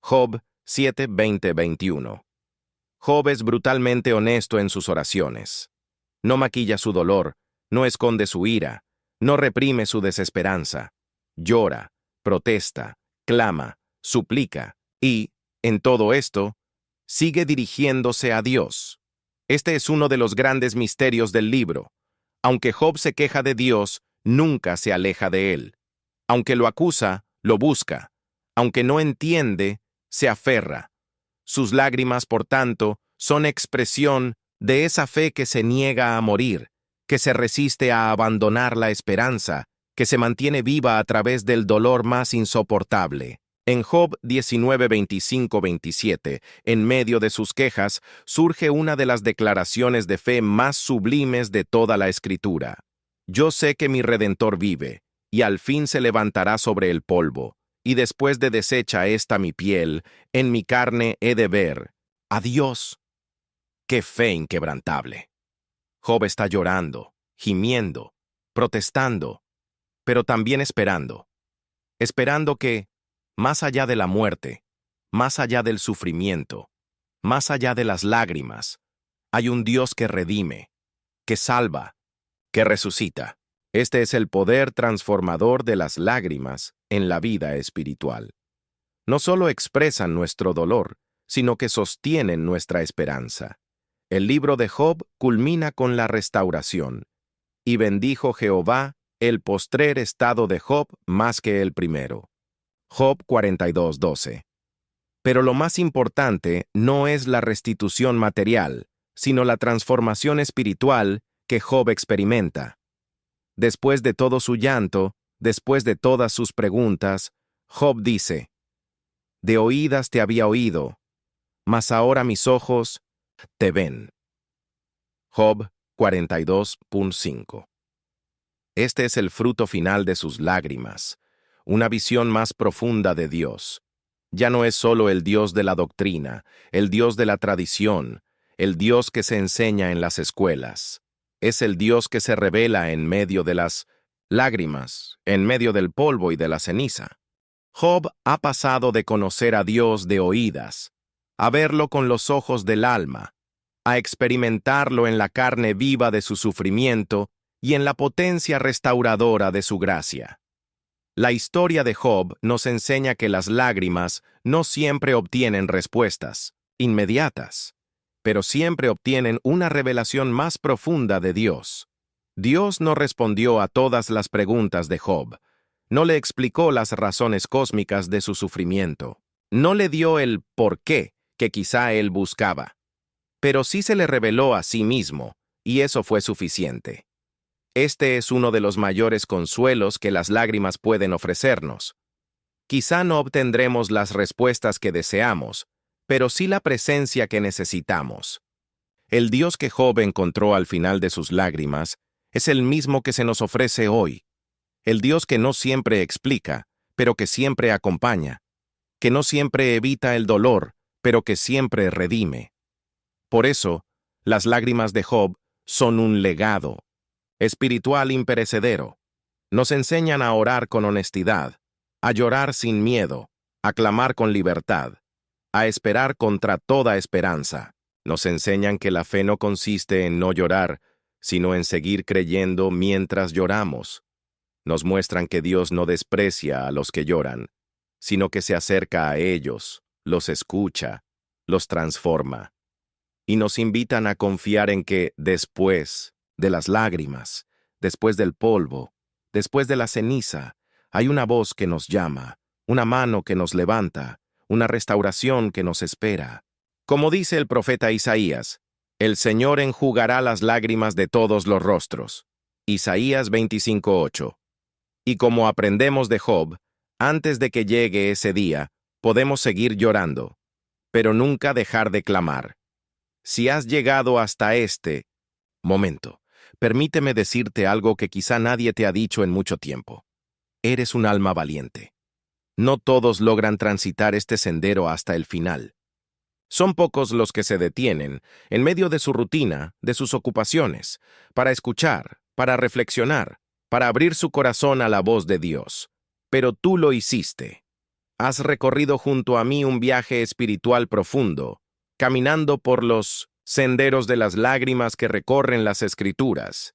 Job 7, 20, 21. Job es brutalmente honesto en sus oraciones. No maquilla su dolor, no esconde su ira, no reprime su desesperanza. Llora, protesta, clama, suplica y, en todo esto, sigue dirigiéndose a Dios. Este es uno de los grandes misterios del libro. Aunque Job se queja de Dios, nunca se aleja de él. Aunque lo acusa, lo busca. Aunque no entiende, se aferra. Sus lágrimas, por tanto, son expresión de esa fe que se niega a morir, que se resiste a abandonar la esperanza, que se mantiene viva a través del dolor más insoportable. En Job 19, 25, 27, en medio de sus quejas, surge una de las declaraciones de fe más sublimes de toda la Escritura. Yo sé que mi Redentor vive, y al fin se levantará sobre el polvo, y después de deshecha esta mi piel, en mi carne he de ver a Dios. ¡Qué fe inquebrantable! Job está llorando, gimiendo, protestando, pero también esperando. Esperando que, más allá de la muerte, más allá del sufrimiento, más allá de las lágrimas, hay un Dios que redime, que salva, que resucita. Este es el poder transformador de las lágrimas en la vida espiritual. No solo expresan nuestro dolor, sino que sostienen nuestra esperanza. El libro de Job culmina con la restauración. Y bendijo Jehová el postrer estado de Job más que el primero. Job 42, 12. Pero lo más importante no es la restitución material, sino la transformación espiritual que Job experimenta. Después de todo su llanto, después de todas sus preguntas, Job dice: De oídas te había oído, mas ahora mis ojos te ven. Job 42.5. Este es el fruto final de sus lágrimas, una visión más profunda de Dios. Ya no es solo el Dios de la doctrina, el Dios de la tradición, el Dios que se enseña en las escuelas. Es el Dios que se revela en medio de las lágrimas, en medio del polvo y de la ceniza. Job ha pasado de conocer a Dios de oídas, a verlo con los ojos del alma, a experimentarlo en la carne viva de su sufrimiento y en la potencia restauradora de su gracia. La historia de Job nos enseña que las lágrimas no siempre obtienen respuestas inmediatas, pero siempre obtienen una revelación más profunda de Dios. Dios no respondió a todas las preguntas de Job, no le explicó las razones cósmicas de su sufrimiento, no le dio el por qué que quizá él buscaba, pero sí se le reveló a sí mismo, y eso fue suficiente. Este es uno de los mayores consuelos que las lágrimas pueden ofrecernos. Quizá no obtendremos las respuestas que deseamos, pero sí la presencia que necesitamos. El Dios que Job encontró al final de sus lágrimas es el mismo que se nos ofrece hoy. El Dios que no siempre explica, pero que siempre acompaña, que no siempre evita el dolor, pero que siempre redime. Por eso, las lágrimas de Job son un legado espiritual imperecedero. Nos enseñan a orar con honestidad, a llorar sin miedo, a clamar con libertad, a esperar contra toda esperanza. Nos enseñan que la fe no consiste en no llorar, sino en seguir creyendo mientras lloramos. Nos muestran que Dios no desprecia a los que lloran, sino que se acerca a ellos, los escucha, los transforma. Y nos invitan a confiar en que después de las lágrimas, después del polvo, después de la ceniza, hay una voz que nos llama, una mano que nos levanta, una restauración que nos espera. Como dice el profeta Isaías, el Señor enjugará las lágrimas de todos los rostros. Isaías 25:8. Y como aprendemos de Job, antes de que llegue ese día, podemos seguir llorando, pero nunca dejar de clamar. Si has llegado hasta este momento, permíteme decirte algo que quizá nadie te ha dicho en mucho tiempo. Eres un alma valiente. No todos logran transitar este sendero hasta el final. Son pocos los que se detienen, en medio de su rutina, de sus ocupaciones, para escuchar, para reflexionar, para abrir su corazón a la voz de Dios. Pero tú lo hiciste. Has recorrido junto a mí un viaje espiritual profundo, caminando por los senderos de las lágrimas que recorren las Escrituras.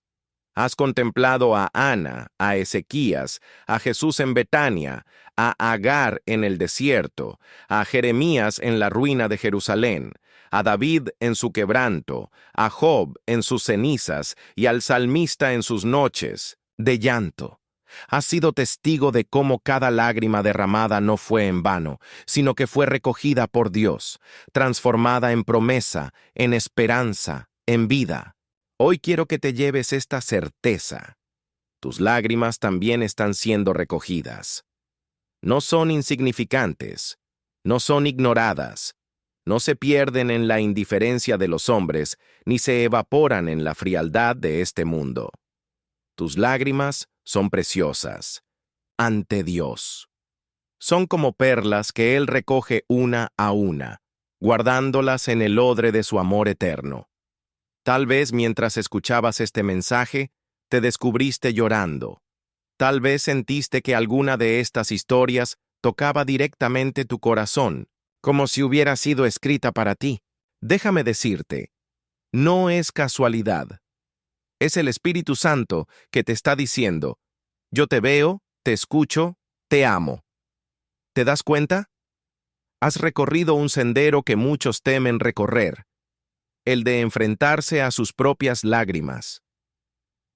Has contemplado a Ana, a Ezequías, a Jesús en Betania, a Agar en el desierto, a Jeremías en la ruina de Jerusalén, a David en su quebranto, a Job en sus cenizas y al salmista en sus noches de llanto. Has sido testigo de cómo cada lágrima derramada no fue en vano, sino que fue recogida por Dios, transformada en promesa, en esperanza, en vida. Hoy quiero que te lleves esta certeza. Tus lágrimas también están siendo recogidas. No son insignificantes, no son ignoradas, no se pierden en la indiferencia de los hombres, ni se evaporan en la frialdad de este mundo. Tus lágrimas son preciosas ante Dios. Son como perlas que Él recoge una a una, guardándolas en el odre de su amor eterno. Tal vez mientras escuchabas este mensaje, te descubriste llorando. Tal vez sentiste que alguna de estas historias tocaba directamente tu corazón, como si hubiera sido escrita para ti. Déjame decirte, no es casualidad. Es el Espíritu Santo que te está diciendo, yo te veo, te escucho, te amo. ¿Te das cuenta? Has recorrido un sendero que muchos temen recorrer, el de enfrentarse a sus propias lágrimas.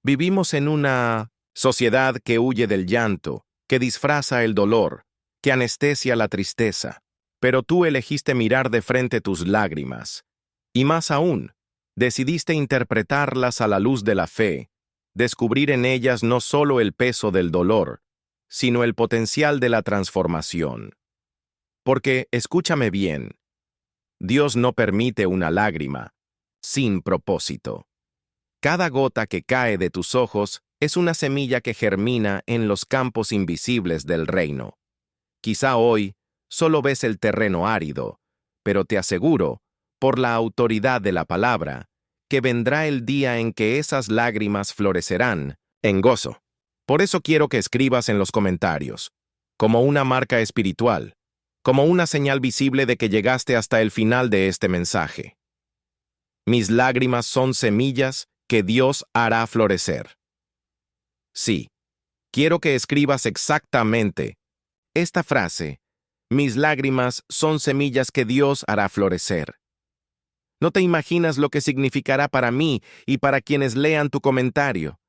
Vivimos en una sociedad que huye del llanto, que disfraza el dolor, que anestesia la tristeza, pero tú elegiste mirar de frente tus lágrimas. Y más aún, decidiste interpretarlas a la luz de la fe, descubrir en ellas no solo el peso del dolor, sino el potencial de la transformación. Porque, escúchame bien, Dios no permite una lágrima sin propósito. Cada gota que cae de tus ojos es una semilla que germina en los campos invisibles del reino. Quizá hoy solo ves el terreno árido, pero te aseguro, por la autoridad de la palabra, que vendrá el día en que esas lágrimas florecerán en gozo. Por eso quiero que escribas en los comentarios, como una marca espiritual, como una señal visible de que llegaste hasta el final de este mensaje. Mis lágrimas son semillas que Dios hará florecer. Sí, quiero que escribas exactamente esta frase, mis lágrimas son semillas que Dios hará florecer. No te imaginas lo que significará para mí y para quienes lean tu comentario.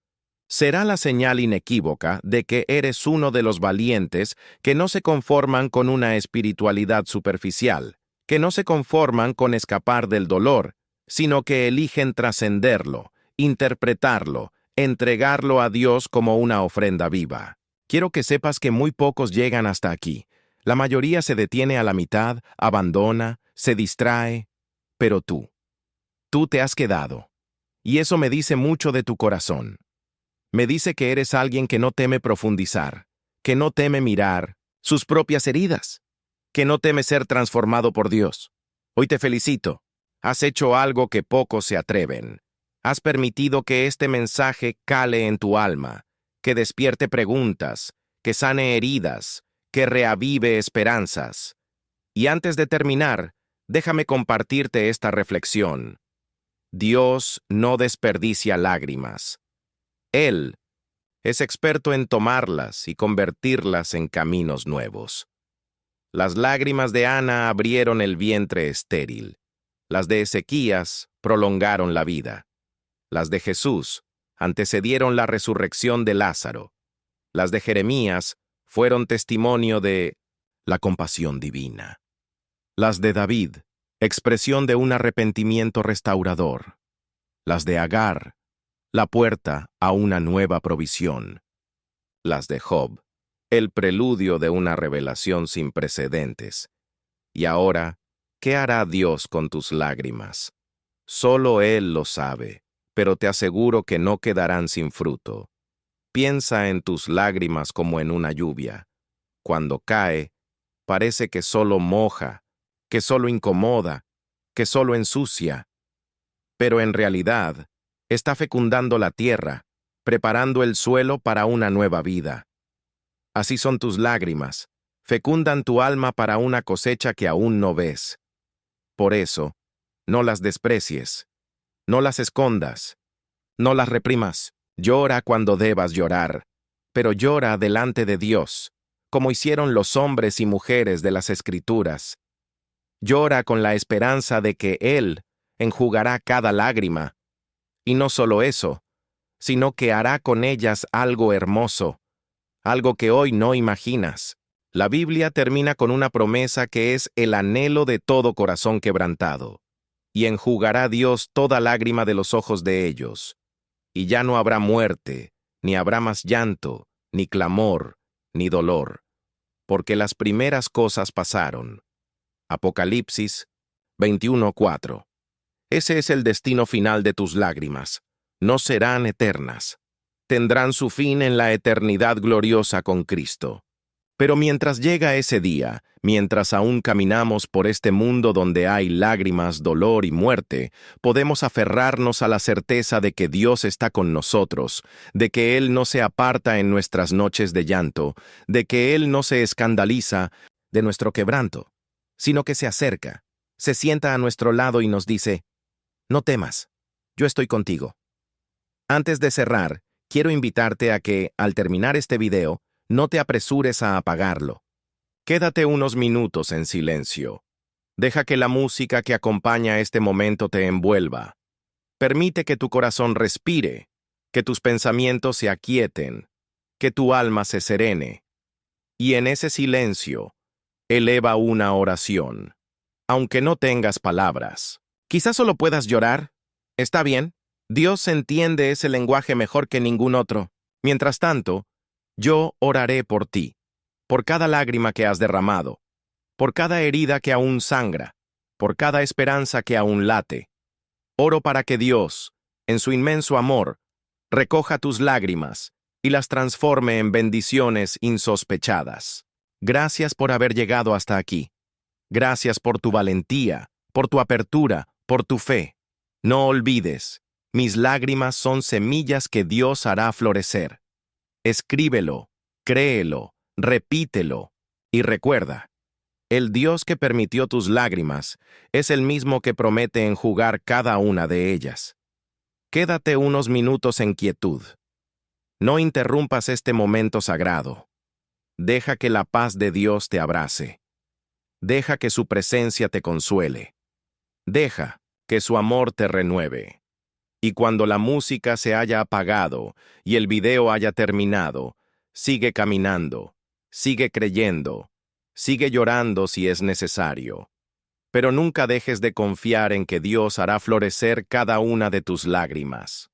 Será la señal inequívoca de que eres uno de los valientes que no se conforman con una espiritualidad superficial, que no se conforman con escapar del dolor, sino que eligen trascenderlo, interpretarlo, entregarlo a Dios como una ofrenda viva. Quiero que sepas que muy pocos llegan hasta aquí. La mayoría se detiene a la mitad, abandona, se distrae, pero tú te has quedado. Y eso me dice mucho de tu corazón. Me dice que eres alguien que no teme profundizar, que no teme mirar sus propias heridas, que no teme ser transformado por Dios. Hoy te felicito. Has hecho algo que pocos se atreven. Has permitido que este mensaje cale en tu alma, que despierte preguntas, que sane heridas, que reavive esperanzas. Y antes de terminar, déjame compartirte esta reflexión. Dios no desperdicia lágrimas. Él es experto en tomarlas y convertirlas en caminos nuevos. Las lágrimas de Ana abrieron el vientre estéril. Las de Ezequías prolongaron la vida. Las de Jesús antecedieron la resurrección de Lázaro. Las de Jeremías fueron testimonio de la compasión divina. Las de David expresión de un arrepentimiento restaurador. Las de Agar, la puerta a una nueva provisión. Las de Job, el preludio de una revelación sin precedentes. Y ahora, ¿qué hará Dios con tus lágrimas? Solo Él lo sabe, pero te aseguro que no quedarán sin fruto. Piensa en tus lágrimas como en una lluvia. Cuando cae, parece que solo moja, que solo incomoda, que solo ensucia. Pero en realidad, está fecundando la tierra, preparando el suelo para una nueva vida. Así son tus lágrimas, fecundan tu alma para una cosecha que aún no ves. Por eso, no las desprecies, no las escondas, no las reprimas. Llora cuando debas llorar, pero llora delante de Dios, como hicieron los hombres y mujeres de las Escrituras. Llora con la esperanza de que Él enjugará cada lágrima. Y no solo eso, sino que hará con ellas algo hermoso, algo que hoy no imaginas. La Biblia termina con una promesa que es el anhelo de todo corazón quebrantado. Y enjugará Dios toda lágrima de los ojos de ellos. Y ya no habrá muerte, ni habrá más llanto, ni clamor, ni dolor, porque las primeras cosas pasaron. Apocalipsis 21:4. Ese es el destino final de tus lágrimas. No serán eternas. Tendrán su fin en la eternidad gloriosa con Cristo. Pero mientras llega ese día, mientras aún caminamos por este mundo donde hay lágrimas, dolor y muerte, podemos aferrarnos a la certeza de que Dios está con nosotros, de que Él no se aparta en nuestras noches de llanto, de que Él no se escandaliza de nuestro quebranto, sino que se acerca, se sienta a nuestro lado y nos dice: no temas, yo estoy contigo. Antes de cerrar, quiero invitarte a que, al terminar este video, no te apresures a apagarlo. Quédate unos minutos en silencio. Deja que la música que acompaña este momento te envuelva. Permite que tu corazón respire, que tus pensamientos se aquieten, que tu alma se serene. Y en ese silencio, eleva una oración. Aunque no tengas palabras. Quizás solo puedas llorar. Está bien. Dios entiende ese lenguaje mejor que ningún otro. Mientras tanto, yo oraré por ti, por cada lágrima que has derramado, por cada herida que aún sangra, por cada esperanza que aún late. Oro para que Dios, en su inmenso amor, recoja tus lágrimas y las transforme en bendiciones insospechadas. Gracias por haber llegado hasta aquí. Gracias por tu valentía, por tu apertura, por tu fe. No olvides, mis lágrimas son semillas que Dios hará florecer. Escríbelo, créelo, repítelo y recuerda, el Dios que permitió tus lágrimas es el mismo que promete enjugar cada una de ellas. Quédate unos minutos en quietud. No interrumpas este momento sagrado. Deja que la paz de Dios te abrace. Deja que su presencia te consuele. Deja que su amor te renueve. Y cuando la música se haya apagado y el video haya terminado, sigue caminando, sigue creyendo, sigue llorando si es necesario. Pero nunca dejes de confiar en que Dios hará florecer cada una de tus lágrimas.